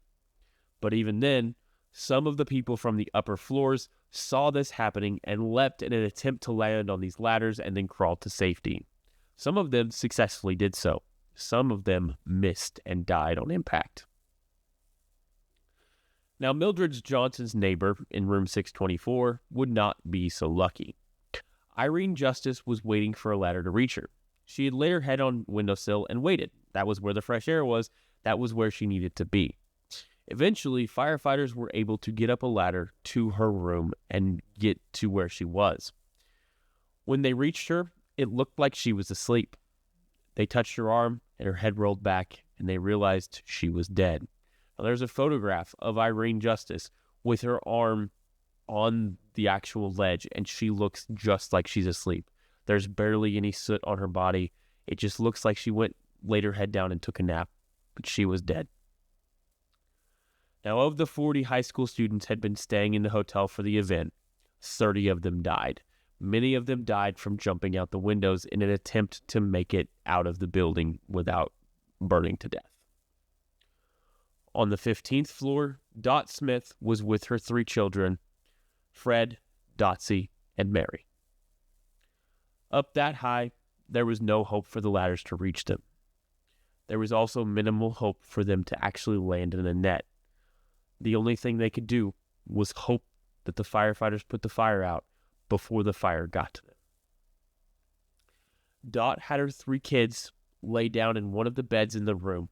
But even then, some of the people from the upper floors saw this happening and leapt in an attempt to land on these ladders and then crawled to safety. Some of them successfully did so. Some of them missed and died on impact. Now, Mildred Johnson's neighbor in room 624 would not be so lucky. Irene Justice was waiting for a ladder to reach her. She had laid her head on windowsill and waited. That was where the fresh air was. That was where she needed to be. Eventually, firefighters were able to get up a ladder to her room and get to where she was. When they reached her, it looked like she was asleep. They touched her arm and her head rolled back, and they realized she was dead. Now, there's a photograph of Irene Justice with her arm on the actual ledge, and she looks just like she's asleep. There's barely any soot on her body. It just looks like she laid her head down and took a nap, but she was dead. Now, of the 40 high school students had been staying in the hotel for the event, 30 of them died. Many of them died from jumping out the windows in an attempt to make it out of the building without burning to death. On the 15th floor, Dot Smith was with her 3 children, Fred, Dotsie, and Mary. Up that high, there was no hope for the ladders to reach them. There was also minimal hope for them to actually land in a net. The only thing they could do was hope that the firefighters put the fire out before the fire got to them. Dot had her 3 kids lay down in one of the beds in the room.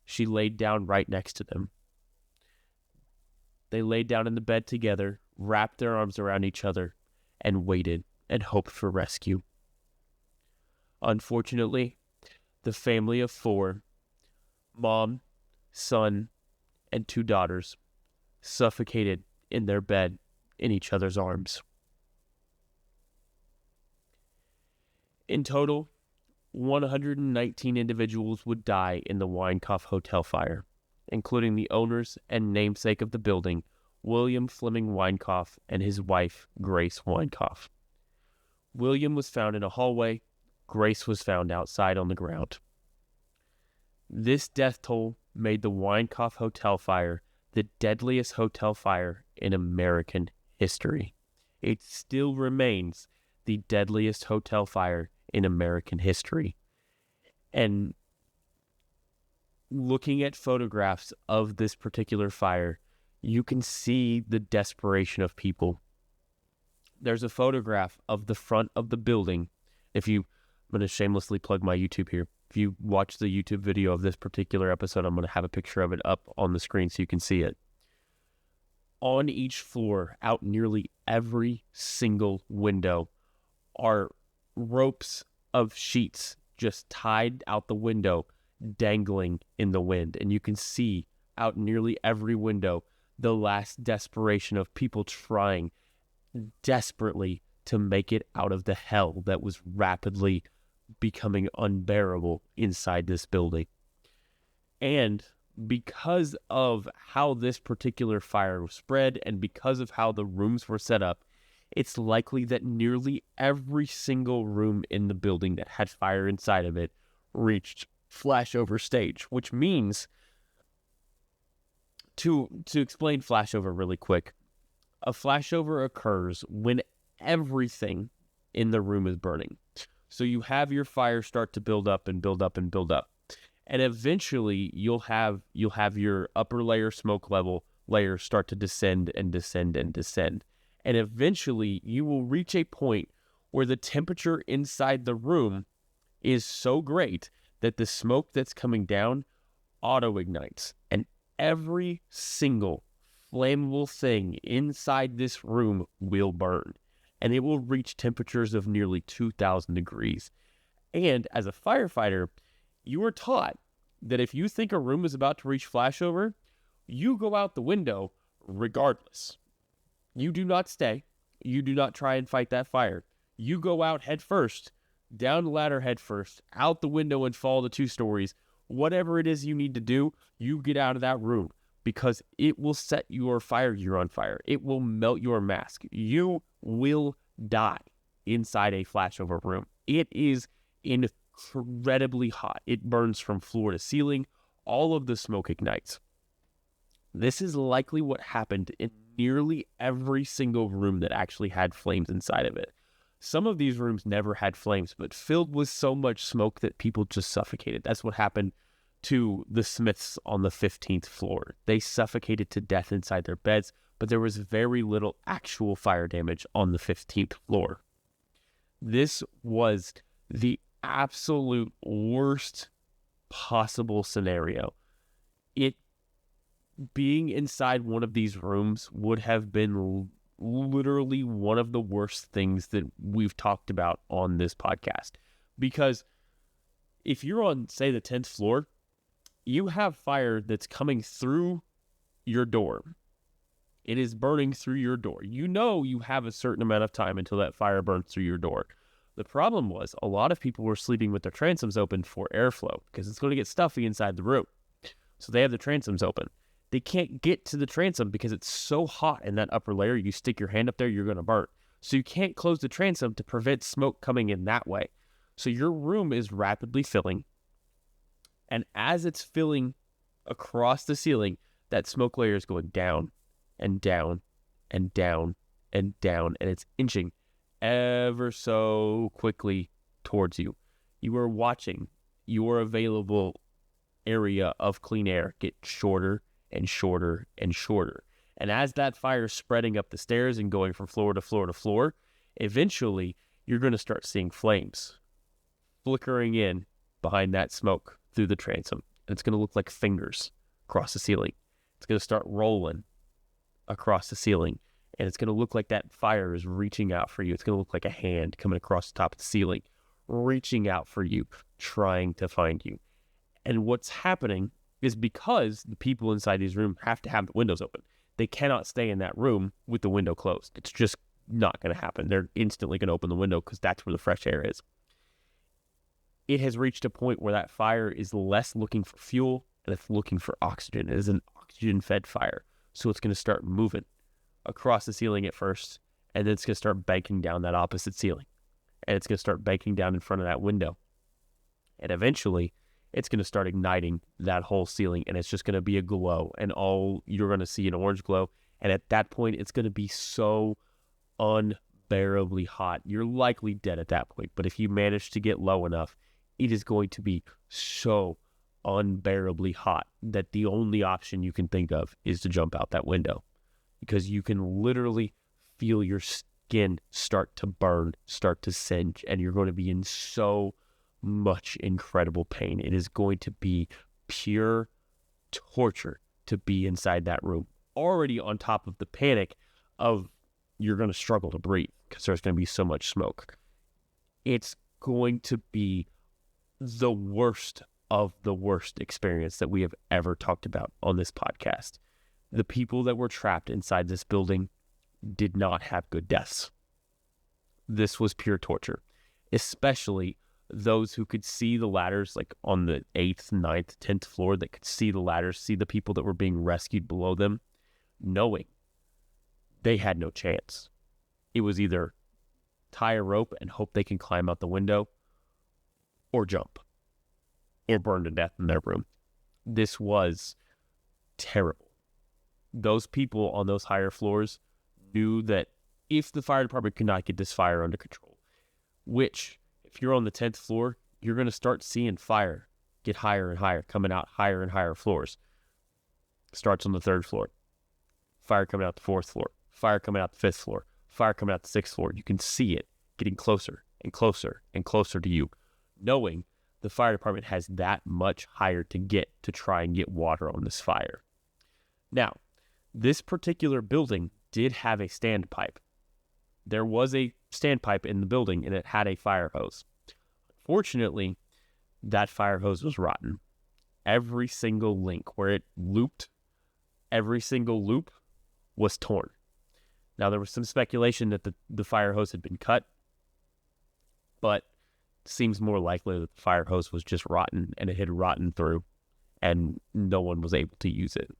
She laid down right next to them. They laid down in the bed together, wrapped their arms around each other, and waited and hoped for rescue. Unfortunately, the family of 4, mom, son, and 2 daughters, suffocated in their bed in each other's arms. In total, 119 individuals would die in the Winecoff Hotel Fire, including the owners and namesake of the building, William Fleming Winecoff, and his wife, Grace Winecoff. William was found in a hallway. Grace was found outside on the ground. This death toll made the Winecoff Hotel Fire the deadliest hotel fire in American history. It still remains the deadliest hotel fire in American history. And looking at photographs of this particular fire, you can see the desperation of people. There's a photograph of the front of the building. I'm going to shamelessly plug my YouTube here. If you watch the YouTube video of this particular episode, I'm going to have a picture of it up on the screen so you can see it. On each floor, out nearly every single window, are ropes of sheets just tied out the window, dangling in the wind. And you can see out nearly every window the last desperation of people trying desperately to make it out of the hell that was rapidly becoming unbearable inside this building. And because of how this particular fire was spread and because of how the rooms were set up, it's likely that nearly every single room in the building that had fire inside of it reached flashover stage, which means, to explain flashover really quick, a flashover occurs when everything in the room is burning. So you have your fire start to build up and build up and build up. And eventually you'll have your upper layer smoke level layers start to descend and descend and descend. And eventually you will reach a point where the temperature inside the room is so great that the smoke that's coming down auto-ignites. And every single flammable thing inside this room will burn. And it will reach temperatures of nearly 2,000 degrees. And as a firefighter, you are taught that if you think a room is about to reach flashover, you go out the window regardless. You do not stay. You do not try and fight that fire. You go out head first, down the ladder head first, out the window and fall the 2 stories. Whatever it is you need to do, you get out of that room because it will set your fire gear on fire. It will melt your mask. You will die inside a flashover room. It is incredibly hot. It burns from floor to ceiling. All of the smoke ignites. This is likely what happened in nearly every single room that actually had flames inside of it. Some of these rooms never had flames, but filled with so much smoke that people just suffocated. That's what happened to the Smiths on the 15th floor. They suffocated to death inside their beds, but there was very little actual fire damage on the 15th floor. This was the absolute worst possible scenario. Being inside one of these rooms would have been literally one of the worst things that we've talked about on this podcast. Because if you're on, say, the 10th floor, you have fire that's coming through your door. It is burning through your door. You know you have a certain amount of time until that fire burns through your door. The problem was a lot of people were sleeping with their transoms open for airflow because it's going to get stuffy inside the room. So they have the transoms open. They can't get to the transom because it's so hot in that upper layer. You stick your hand up there, you're going to burn. So you can't close the transom to prevent smoke coming in that way. So your room is rapidly filling. And as it's filling across the ceiling, that smoke layer is going down and down and down and down. And it's inching ever so quickly towards you. You are watching your available area of clean air get shorter and shorter and shorter. And as that fire is spreading up the stairs and going from floor to floor to floor, eventually you're going to start seeing flames flickering in behind that smoke through the transom. And it's going to look like fingers across the ceiling. It's going to start rolling across the ceiling. And it's going to look like that fire is reaching out for you. It's going to look like a hand coming across the top of the ceiling, reaching out for you, trying to find you. And what's happening is because the people inside these rooms have to have the windows open. They cannot stay in that room with the window closed. It's just not going to happen. They're instantly going to open the window because that's where the fresh air is. It has reached a point where that fire is less looking for fuel and it's looking for oxygen. It is an oxygen-fed fire. So it's going to start moving across the ceiling at first, and then it's going to start banking down that opposite ceiling. And it's going to start banking down in front of that window. And eventually, it's going to start igniting that whole ceiling, and it's just going to be a glow, and all you're going to see an orange glow. And at that point, it's going to be so unbearably hot. You're likely dead at that point, but if you manage to get low enough, it is going to be so unbearably hot that the only option you can think of is to jump out that window, because you can literally feel your skin start to burn, start to singe, and you're going to be in so much incredible pain. It is going to be pure torture to be inside that room, already on top of the panic of you're going to struggle to breathe because there's going to be so much smoke. It's going to be the worst of the worst experience that we have ever talked about on this podcast. The people that were trapped inside this building did not have good deaths. This was pure torture, especially those who could see the ladders, like on the 8th, 9th, 10th floor, that could see the ladders, see the people that were being rescued below them, knowing they had no chance. It was either tie a rope and hope they can climb out the window, or jump, or burn to death in their room. This was terrible. Those people on those higher floors knew that if the fire department could not get this fire under control, which, if you're on the 10th floor, you're going to start seeing fire get higher and higher, coming out higher and higher floors. Starts on the 3rd floor. Fire coming out the 4th floor. Fire coming out the 5th floor. Fire coming out the 6th floor. You can see it getting closer and closer and closer to you, knowing the fire department has that much higher to get to try and get water on this fire. Now, this particular building did have a standpipe. There was a standpipe in the building, and it had a fire hose. Unfortunately, that fire hose was rotten. Every single link where it looped, every single loop was torn. Now, there was some speculation that the fire hose had been cut, but it seems more likely that the fire hose was just rotten, and it had rotten through, and no one was able to use it.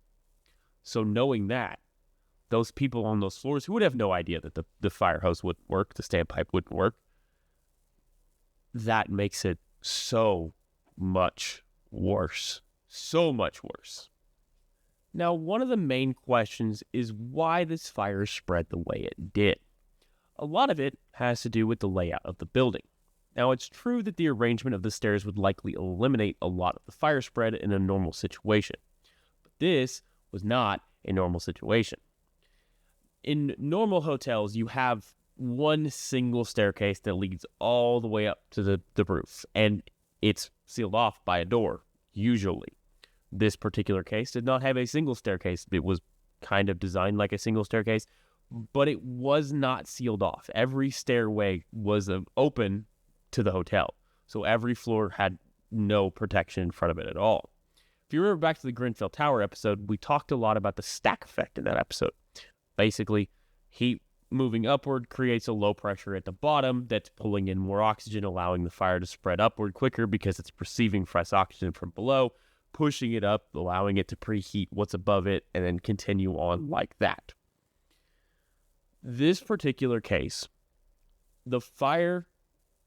So knowing that, those people on those floors who would have no idea that the fire hose wouldn't work, the standpipe wouldn't work, that makes it so much worse. So much worse. Now, one of the main questions is why this fire spread the way it did. A lot of it has to do with the layout of the building. Now, it's true that the arrangement of the stairs would likely eliminate a lot of the fire spread in a normal situation. But this was not a normal situation. In normal hotels, you have one single staircase that leads all the way up to the roof, and it's sealed off by a door, usually. This particular case did not have a single staircase. It was kind of designed like a single staircase, but it was not sealed off. Every stairway was open to the hotel, so every floor had no protection in front of it at all. If you remember back to the Grenfell Tower episode, we talked a lot about the stack effect in that episode. Basically, heat moving upward creates a low pressure at the bottom that's pulling in more oxygen, allowing the fire to spread upward quicker because it's receiving fresh oxygen from below, pushing it up, allowing it to preheat what's above it, and then continue on like that. This particular case, the fire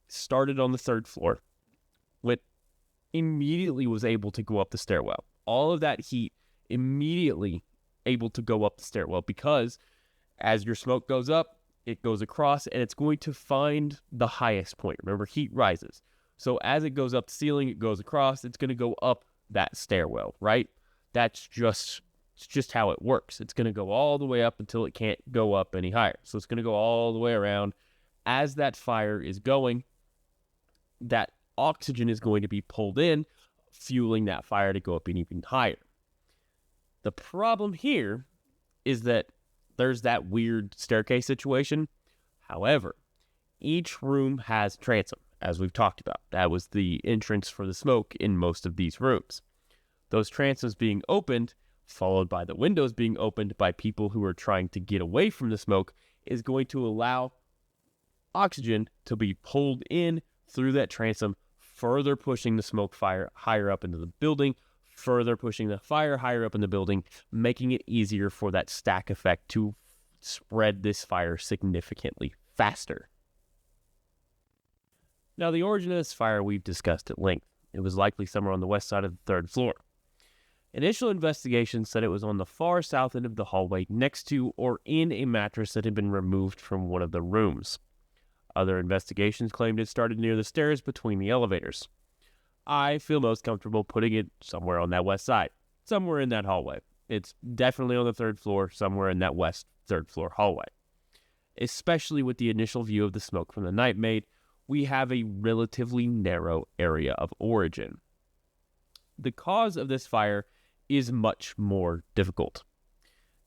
started on the 3rd floor, which immediately was able to go up the stairwell. All of that heat immediately able to go up the stairwell, because as your smoke goes up, it goes across, and it's going to find the highest point. Remember, heat rises. So as it goes up the ceiling, it goes across, it's going to go up that stairwell, right? It's just how it works. It's going to go all the way up until it can't go up any higher. So it's going to go all the way around. As that fire is going, that oxygen is going to be pulled in, fueling that fire to go up even higher. The problem here is that there's that weird staircase situation. However, each room has a transom, as we've talked about. That was the entrance for the smoke in most of these rooms. Those transoms being opened, followed by the windows being opened by people who are trying to get away from the smoke, is going to allow oxygen to be pulled in through that transom, further pushing the smoke fire higher up into the building, further pushing the fire higher up in the building, making it easier for that stack effect to spread this fire significantly faster. Now, the origin of this fire we've discussed at length. It was likely somewhere on the west side of the 3rd floor. Initial investigations said it was on the far south end of the hallway, next to or in a mattress that had been removed from one of the rooms. Other investigations claimed it started near the stairs between the elevators. I feel most comfortable putting it somewhere on that west side, somewhere in that hallway. It's definitely on the third floor, somewhere in that west third floor hallway. Especially with the initial view of the smoke from the night maid, we have a relatively narrow area of origin. The cause of this fire is much more difficult.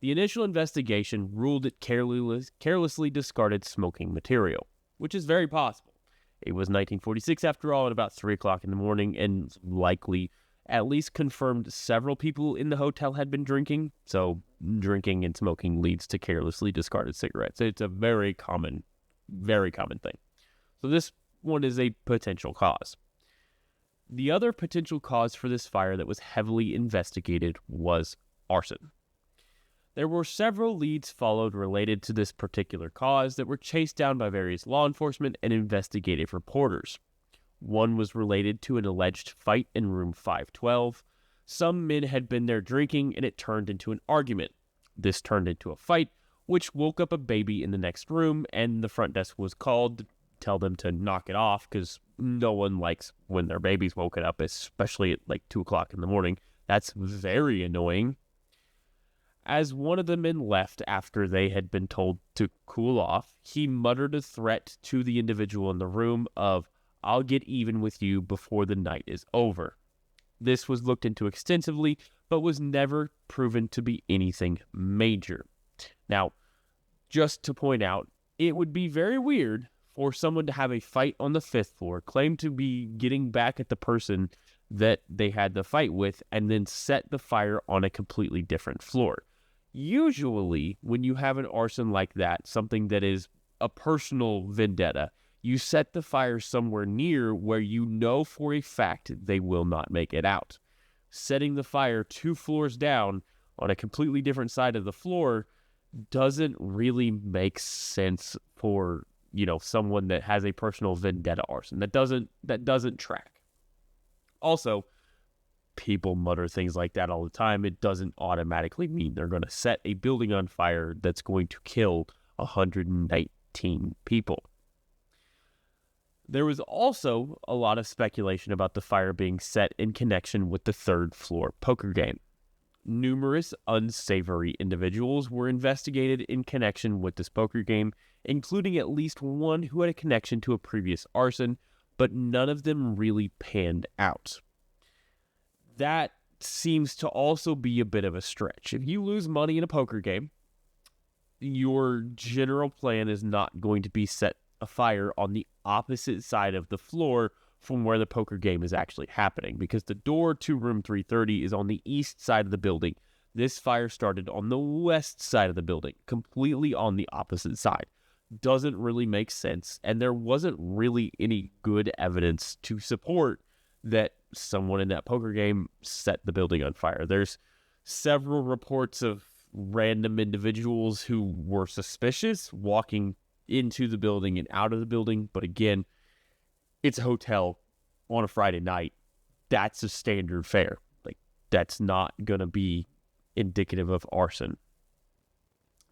The initial investigation ruled it carelessly discarded smoking material, which is very possible. It was 1946 after all, at about 3 o'clock in the morning, and likely at least confirmed several people in the hotel had been drinking. So drinking and smoking leads to carelessly discarded cigarettes. It's a very common thing. So this one is a potential cause. The other potential cause for this fire that was heavily investigated was arson. There were several leads followed related to this particular cause that were chased down by various law enforcement and investigative reporters. One was related to an alleged fight in room 512. Some men had been there drinking and it turned into an argument. This turned into a fight, which woke up a baby in the next room, and the front desk was called to tell them to knock it off because no one likes when their baby's woken up, especially at like 2 o'clock in the morning. That's very annoying. As one of the men left after they had been told to cool off, he muttered a threat to the individual in the room of, "I'll get even with you before the night is over." This was looked into extensively, but was never proven to be anything major. Now, just to point out, it would be very weird for someone to have a fight on the 5th floor, claim to be getting back at the person that they had the fight with, and then set the fire on a completely different floor. Usually, when you have an arson like that, something that is a personal vendetta, you set the fire somewhere near where you know for a fact they will not make it out. Setting the fire 2 floors down on a completely different side of the floor doesn't really make sense for, someone that has a personal vendetta arson. That doesn't track. Also, people mutter things like that all the time. It doesn't automatically mean they're going to set a building on fire that's going to kill 119 people. There was also a lot of speculation about the fire being set in connection with the 3rd floor poker game. Numerous unsavory individuals were investigated in connection with this poker game, including at least one who had a connection to a previous arson, but none of them really panned out. That seems to also be a bit of a stretch. If you lose money in a poker game, your general plan is not going to be set a fire on the opposite side of the floor from where the poker game is actually happening, because the door to room 330 is on the east side of the building. This fire started on the west side of the building, completely on the opposite side. Doesn't really make sense, and there wasn't really any good evidence to support that someone in that poker game set the building on fire. There's several reports of random individuals who were suspicious walking into the building and out of the building, but again, it's a hotel on a Friday night. That's a standard fare. Like, that's not going to be indicative of arson.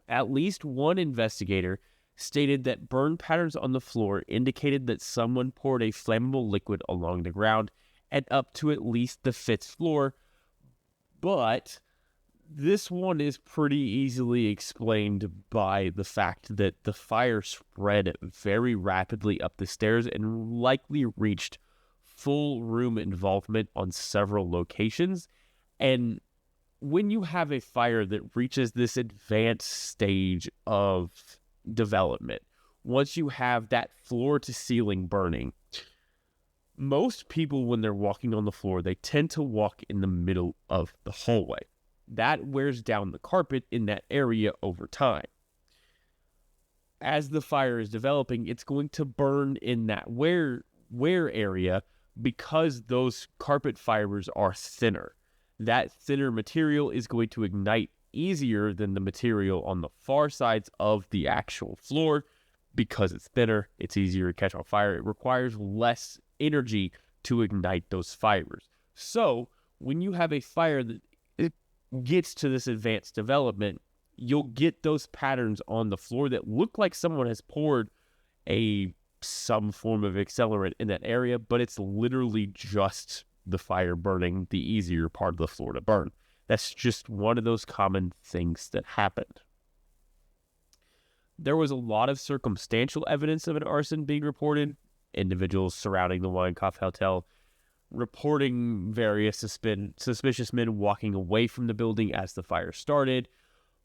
At least one investigator stated that burn patterns on the floor indicated that someone poured a flammable liquid along the ground and up to at least the 5th floor, but this one is pretty easily explained by the fact that the fire spread very rapidly up the stairs and likely reached full room involvement on several locations. And when you have a fire that reaches this advanced stage of development, once you have that floor to ceiling burning, most people, when they're walking on the floor, they tend to walk in the middle of the hallway. That wears down the carpet in that area over time. As the fire is developing, it's going to burn in that wear area because those carpet fibers are thinner. That thinner material is going to ignite easier than the material on the far sides of the actual floor. Because it's thinner, it's easier to catch on fire. It requires less energy to ignite those fibers. So when you have a fire that it gets to this advanced development, you'll get those patterns on the floor that look like someone has poured a some form of accelerant in that area, but it's literally just the fire burning the easier part of the floor to burn. That's just one of those common things that happened. There was a lot of circumstantial evidence of an arson being reported. Individuals surrounding the Winecoff Hotel reporting various suspicious men walking away from the building as the fire started.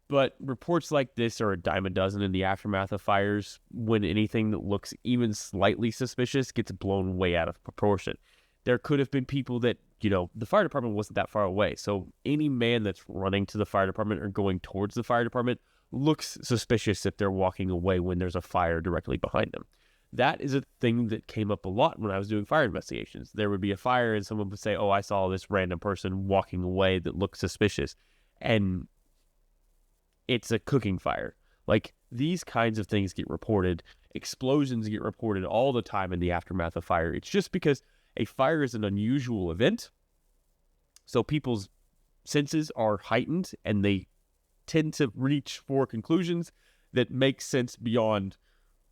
But reports like this are a dime a dozen in the aftermath of fires, when anything that looks even slightly suspicious gets blown way out of proportion. There could have been people that, the fire department wasn't that far away. So any man that's running to the fire department or going towards the fire department looks suspicious if they're walking away when there's a fire directly behind them. That is a thing that came up a lot when I was doing fire investigations. There would be a fire and someone would say, oh, I saw this random person walking away that looked suspicious. And it's a cooking fire. Like, these kinds of things get reported. Explosions get reported all the time in the aftermath of fire. It's just because a fire is an unusual event. So people's senses are heightened and they tend to reach for conclusions that make sense beyond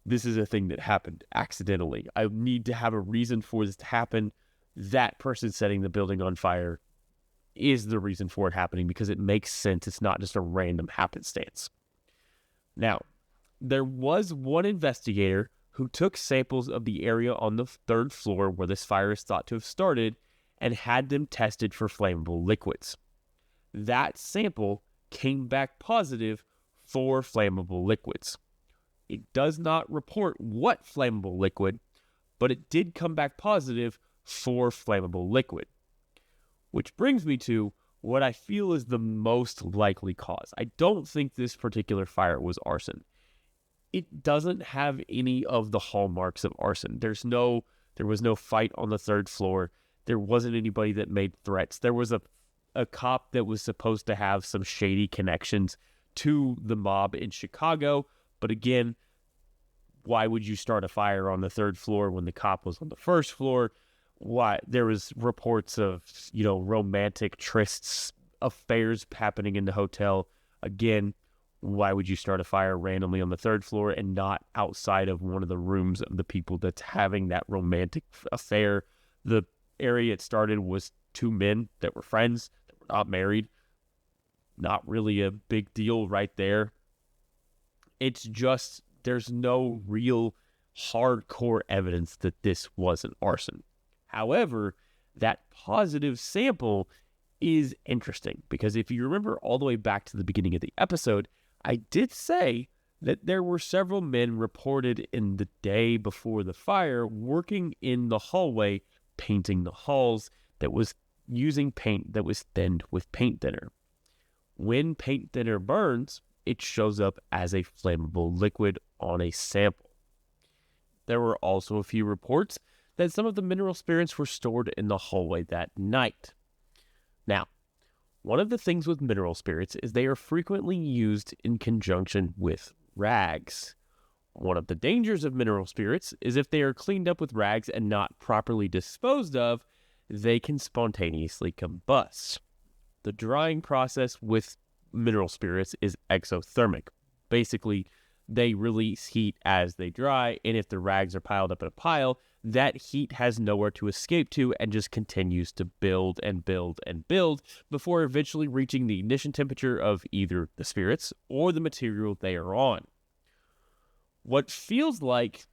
this is a thing that happened accidentally. I need to have a reason for this to happen. That person setting the building on fire is the reason for it happening because it makes sense. It's not just a random happenstance. Now, there was one investigator who took samples of the area on the 3rd floor where this fire is thought to have started and had them tested for flammable liquids. That sample came back positive for flammable liquids. It does not report what flammable liquid, but it did come back positive for flammable liquid. Which brings me to what I feel is the most likely cause. I don't think this particular fire was arson. It doesn't have any of the hallmarks of arson. There was no fight on the 3rd floor. There wasn't anybody that made threats. There was a cop that was supposed to have some shady connections to the mob in Chicago. But again, why would you start a fire on the 3rd floor when the cop was on the 1st floor? Why? There was reports of, romantic trysts, affairs happening in the hotel. Again, why would you start a fire randomly on the 3rd floor and not outside of one of the rooms of the people that's having that romantic affair? The area it started was 2 men that were friends, that were not married. Not really a big deal right there. It's just, there's no real hardcore evidence that this was an arson. However, that positive sample is interesting because if you remember all the way back to the beginning of the episode, I did say that there were several men reported in the day before the fire working in the hallway, painting the halls, that was using paint that was thinned with paint thinner. When paint thinner burns, it shows up as a flammable liquid on a sample. There were also a few reports that some of the mineral spirits were stored in the hallway that night. Now, one of the things with mineral spirits is they are frequently used in conjunction with rags. One of the dangers of mineral spirits is if they are cleaned up with rags and not properly disposed of, they can spontaneously combust. The drying process with mineral spirits is exothermic. Basically, they release heat as they dry, and if the rags are piled up in a pile, that heat has nowhere to escape to and just continues to build and build and build before eventually reaching the ignition temperature of either the spirits or the material they are on. What feels like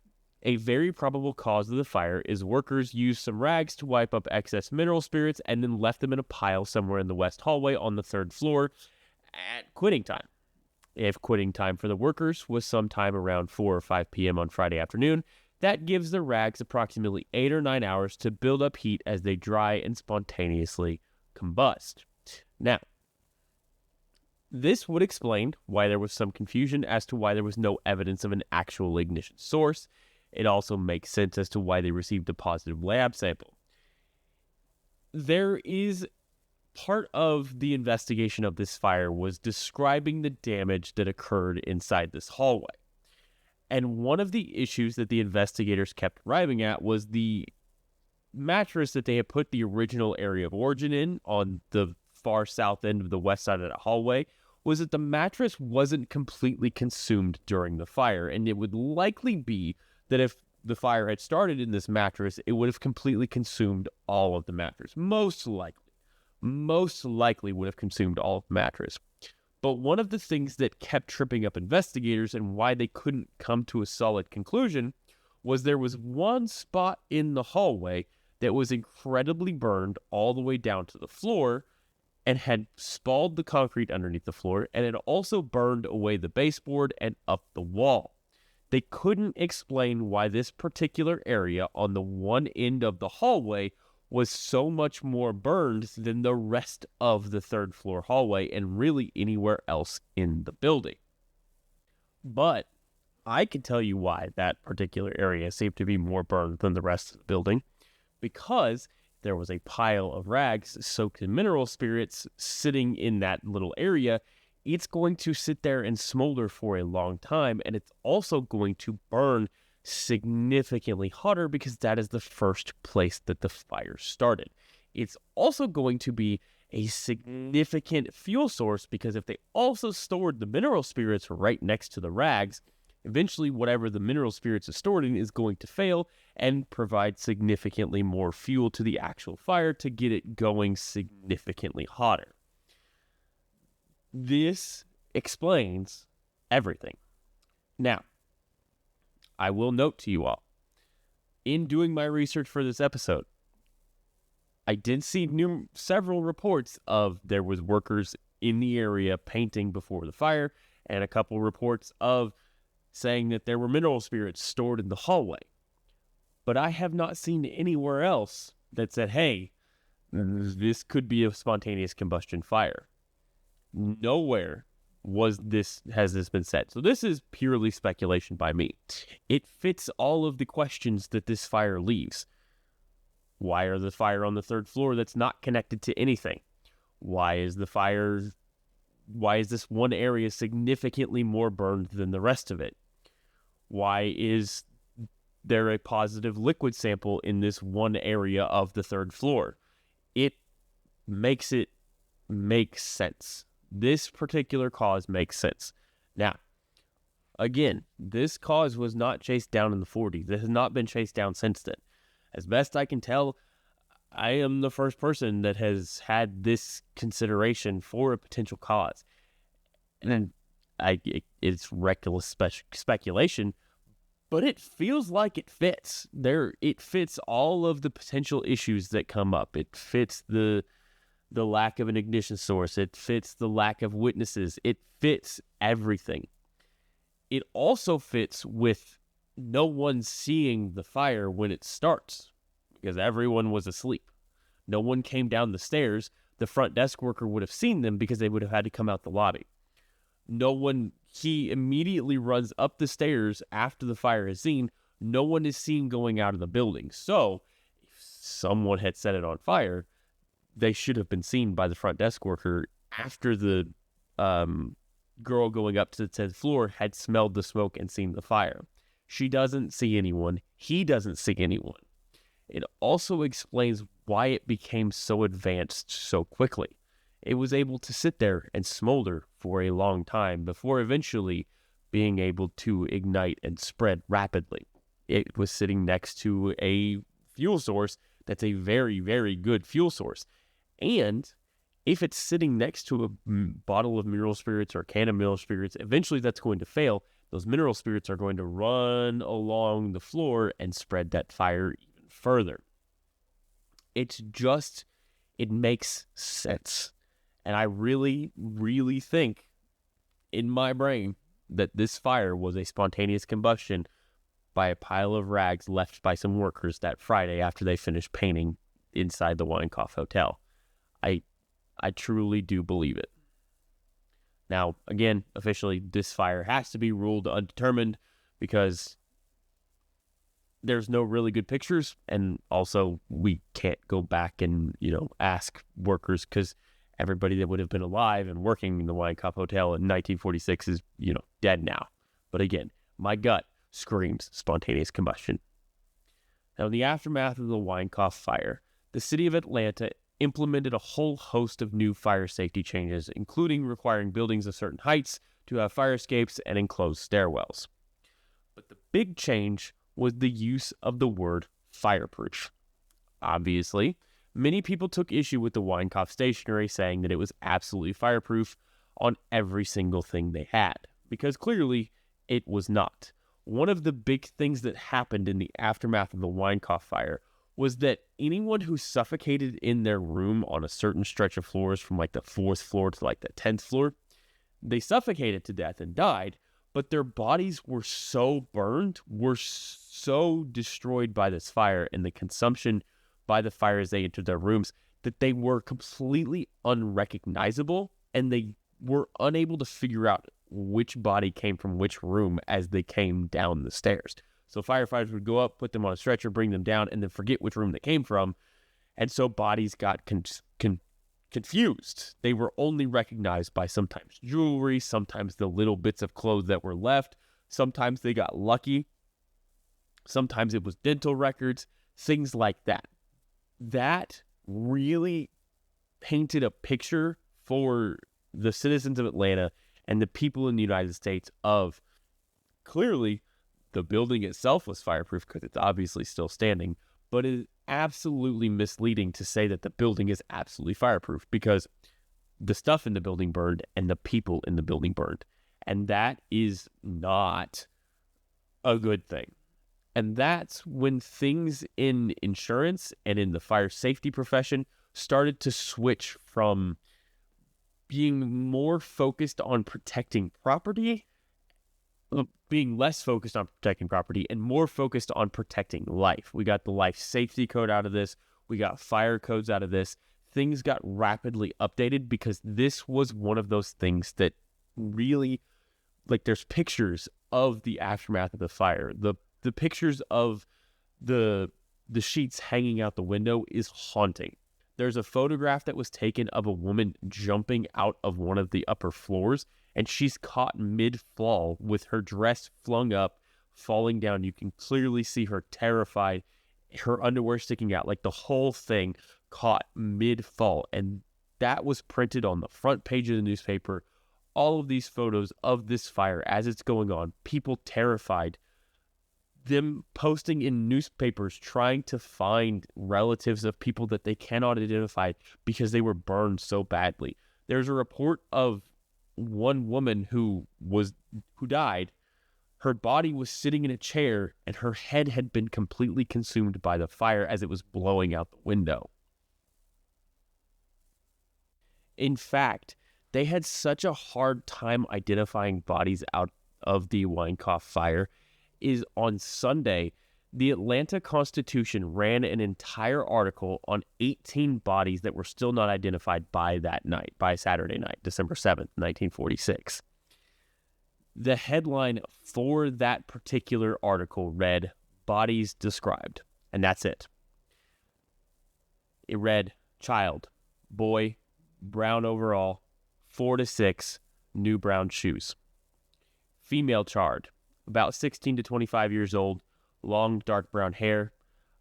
a very probable cause of the fire is workers used some rags to wipe up excess mineral spirits and then left them in a pile somewhere in the west hallway on the 3rd floor at quitting time. If quitting time for the workers was sometime around 4 or 5 p.m. on Friday afternoon, that gives the rags approximately 8 or 9 hours to build up heat as they dry and spontaneously combust. Now, this would explain why there was some confusion as to why there was no evidence of an actual ignition source. It also makes sense as to why they received a positive lab sample. There is part of the investigation of this fire was describing the damage that occurred inside this hallway. And one of the issues that the investigators kept arriving at was the mattress that they had put the original area of origin in on the far south end of the west side of the hallway was that the mattress wasn't completely consumed during the fire. And it would likely be that if the fire had started in this mattress, it would have completely consumed all of the mattress. Most likely would have consumed all of the mattress. But one of the things that kept tripping up investigators and why they couldn't come to a solid conclusion was there was one spot in the hallway that was incredibly burned all the way down to the floor and had spalled the concrete underneath the floor, and it also burned away the baseboard and up the wall. They couldn't explain why this particular area on the one end of the hallway was so much more burned than the rest of the third floor hallway and really anywhere else in the building. But I can tell you why that particular area seemed to be more burned than the rest of the building, because there was a pile of rags soaked in mineral spirits sitting in that little area. It's going to sit there and smolder for a long time, and it's also going to burn significantly hotter because that is the first place that the fire started. It's also going to be a significant fuel source because if they also stored the mineral spirits right next to the rags, eventually whatever the mineral spirits are stored in is going to fail and provide significantly more fuel to the actual fire to get it going significantly hotter. This explains everything. Now, I will note to you all, in doing my research for this episode, I did see several reports of there was workers in the area painting before the fire, and a couple reports of saying that there were mineral spirits stored in the hallway. But I have not seen anywhere else that said, hey, this could be a spontaneous combustion fire. Nowhere has this been said. So this is purely speculation by me. It fits all of the questions that this fire leaves. Why are the fire on the third floor that's not connected to anything? Why is this one area significantly more burned than the rest of it? Why is there a positive liquid sample in this one area of the third floor? It makes sense. This particular cause makes sense. Now, again, this cause was not chased down in the 40s. It has not been chased down since then. As best I can tell, I am the first person that has had this consideration for a potential cause. And it's reckless speculation, but it feels like it fits. It fits all of the potential issues that come up. It fits the lack of an ignition source. It fits the lack of witnesses. It fits everything. It also fits with no one seeing the fire when it starts because everyone was asleep. No one came down the stairs. The front desk worker would have seen them because they would have had to come out the lobby. He immediately runs up the stairs after the fire is seen. No one is seen going out of the building. So if someone had set it on fire, they should have been seen by the front desk worker after the girl going up to the 10th floor had smelled the smoke and seen the fire. She doesn't see anyone. He doesn't see anyone. It also explains why it became so advanced so quickly. It was able to sit there and smolder for a long time before eventually being able to ignite and spread rapidly. It was sitting next to a fuel source that's a very, very good fuel source. And if it's sitting next to a bottle of mineral spirits or a can of mineral spirits, eventually that's going to fail. Those mineral spirits are going to run along the floor and spread that fire even further. It makes sense. And I really, really think in my brain that this fire was a spontaneous combustion by a pile of rags left by some workers that Friday after they finished painting inside the Winecoff Hotel. I truly do believe it. Now, again, officially, this fire has to be ruled undetermined because there's no really good pictures, and also we can't go back and, ask workers because everybody that would have been alive and working in the Winecoff Hotel in 1946 is, dead now. But again, my gut screams spontaneous combustion. Now, in the aftermath of the Winecoff fire, the city of Atlanta implemented a whole host of new fire safety changes, including requiring buildings of certain heights to have fire escapes and enclosed stairwells. But the big change was the use of the word fireproof. Obviously, many people took issue with the Winecoff stationery, saying that it was absolutely fireproof on every single thing they had, because clearly it was not. One of the big things that happened in the aftermath of the Winecoff fire was that anyone who suffocated in their room on a certain stretch of floors from like the 4th floor to like the 10th floor, they suffocated to death and died, but their bodies were so burned, were so destroyed by this fire and the consumption by the fire as they entered their rooms, that they were completely unrecognizable, and they were unable to figure out which body came from which room as they came down the stairs. So firefighters would go up, put them on a stretcher, bring them down, and then forget which room they came from. And so bodies got confused. They were only recognized by sometimes jewelry, sometimes the little bits of clothes that were left. Sometimes they got lucky. Sometimes it was dental records, things like that. That really painted a picture for the citizens of Atlanta and the people in the United States of, clearly the building itself was fireproof because it's obviously still standing, but it is absolutely misleading to say that the building is absolutely fireproof, because the stuff in the building burned and the people in the building burned. And that is not a good thing. And that's when things in insurance and in the fire safety profession started to switch from being more focused on protecting property, being less focused on protecting property and more focused on protecting life. We got the life safety code out of this. We got fire codes out of this. Things got rapidly updated because this was one of those things that really, like, there's pictures of the aftermath of the fire. The pictures of the sheets hanging out the window is haunting. There's a photograph that was taken of a woman jumping out of one of the upper floors, and she's caught mid-fall with her dress flung up, falling down. You can clearly see her terrified, her underwear sticking out, like the whole thing caught mid-fall. And that was printed on the front page of the newspaper. All of these photos of this fire as it's going on, people terrified, them posting in newspapers trying to find relatives of people that they cannot identify because they were burned so badly. There's a report of one woman who died. Her body was sitting in a chair and her head had been completely consumed by the fire as it was blowing out the window. In fact, they had such a hard time identifying bodies out of the Winecoff fire is on Sunday, the Atlanta Constitution ran an entire article on 18 bodies that were still not identified by that night, by Saturday night, December 7th, 1946. The headline for that particular article read, "Bodies Described," and that's it. It read, child, boy, brown overall, 4 to 6, new brown shoes. Female charred, about 16 to 25 years old, long dark brown hair,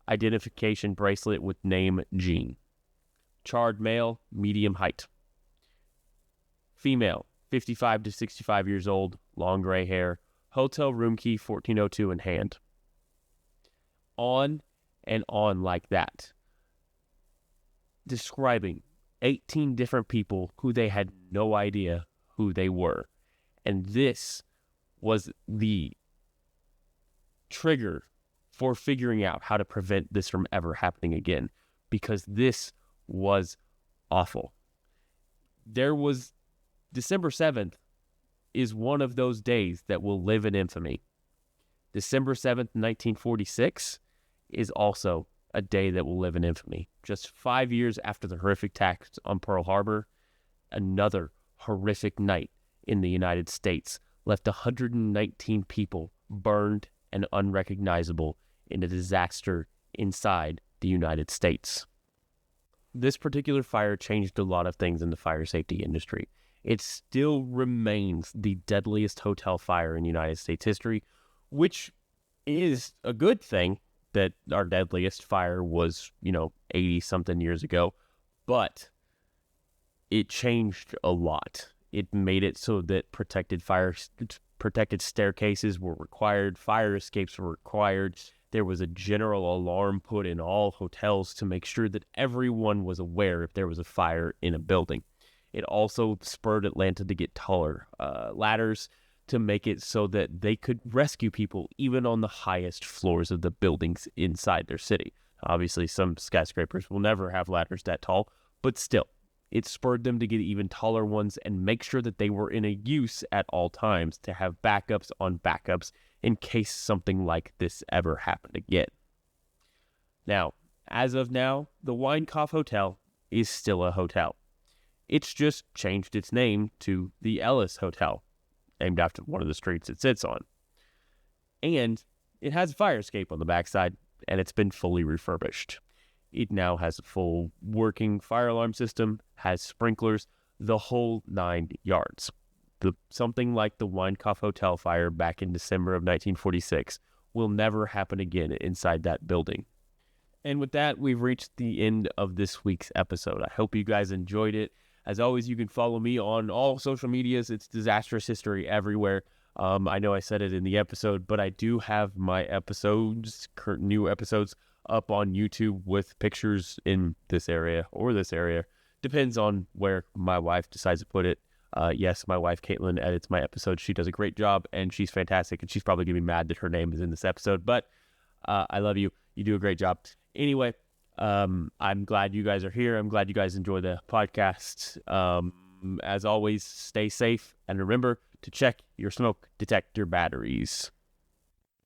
identification bracelet with name Jean. Charred male, medium height. Female, 55 to 65 years old, long gray hair, hotel room key 1402 in hand. On and on like that. Describing 18 different people who they had no idea who they were. And this was the trigger for figuring out how to prevent this from ever happening again, because this was awful. There was December 7th is one of those days that will live in infamy. December 7th, 1946 is also a day that will live in infamy. Just 5 years after the horrific attacks on Pearl Harbor, another horrific night in the United States left 119 people burned and unrecognizable in a disaster inside the United States. This particular fire changed a lot of things in the fire safety industry. It still remains the deadliest hotel fire in United States history, which is a good thing that our deadliest fire was, 80-something years ago, but it changed a lot. It made it so that protected fire Protected staircases were required. Fire escapes were required. There was a general alarm put in all hotels to make sure that everyone was aware if there was a fire in a building. It also spurred Atlanta to get taller ladders to make it so that they could rescue people even on the highest floors of the buildings inside their city. Obviously, some skyscrapers will never have ladders that tall, but still, it spurred them to get even taller ones and make sure that they were in a use at all times to have backups on backups in case something like this ever happened again. Now, as of now, the Winecoff Hotel is still a hotel. It's just changed its name to the Ellis Hotel, named after one of the streets it sits on. And it has a fire escape on the backside, and it's been fully refurbished. It now has a full working fire alarm system, has sprinklers, the whole 9 yards. Something like the Winecoff Hotel Fire back in December of 1946 will never happen again inside that building. And with that, we've reached the end of this week's episode. I hope you guys enjoyed it. As always, you can follow me on all social medias. It's Disastrous History everywhere. I know I said it in the episode, but I do have my new episodes up on YouTube with pictures in this area or this area. Depends on where my wife decides to put it. Yes, my wife, Caitlin, edits my episodes. She does a great job, and she's fantastic, and she's probably going to be mad that her name is in this episode, but I love you. You do a great job. Anyway, I'm glad you guys are here. I'm glad you guys enjoy the podcast. As always, stay safe, and remember to check your smoke detector batteries.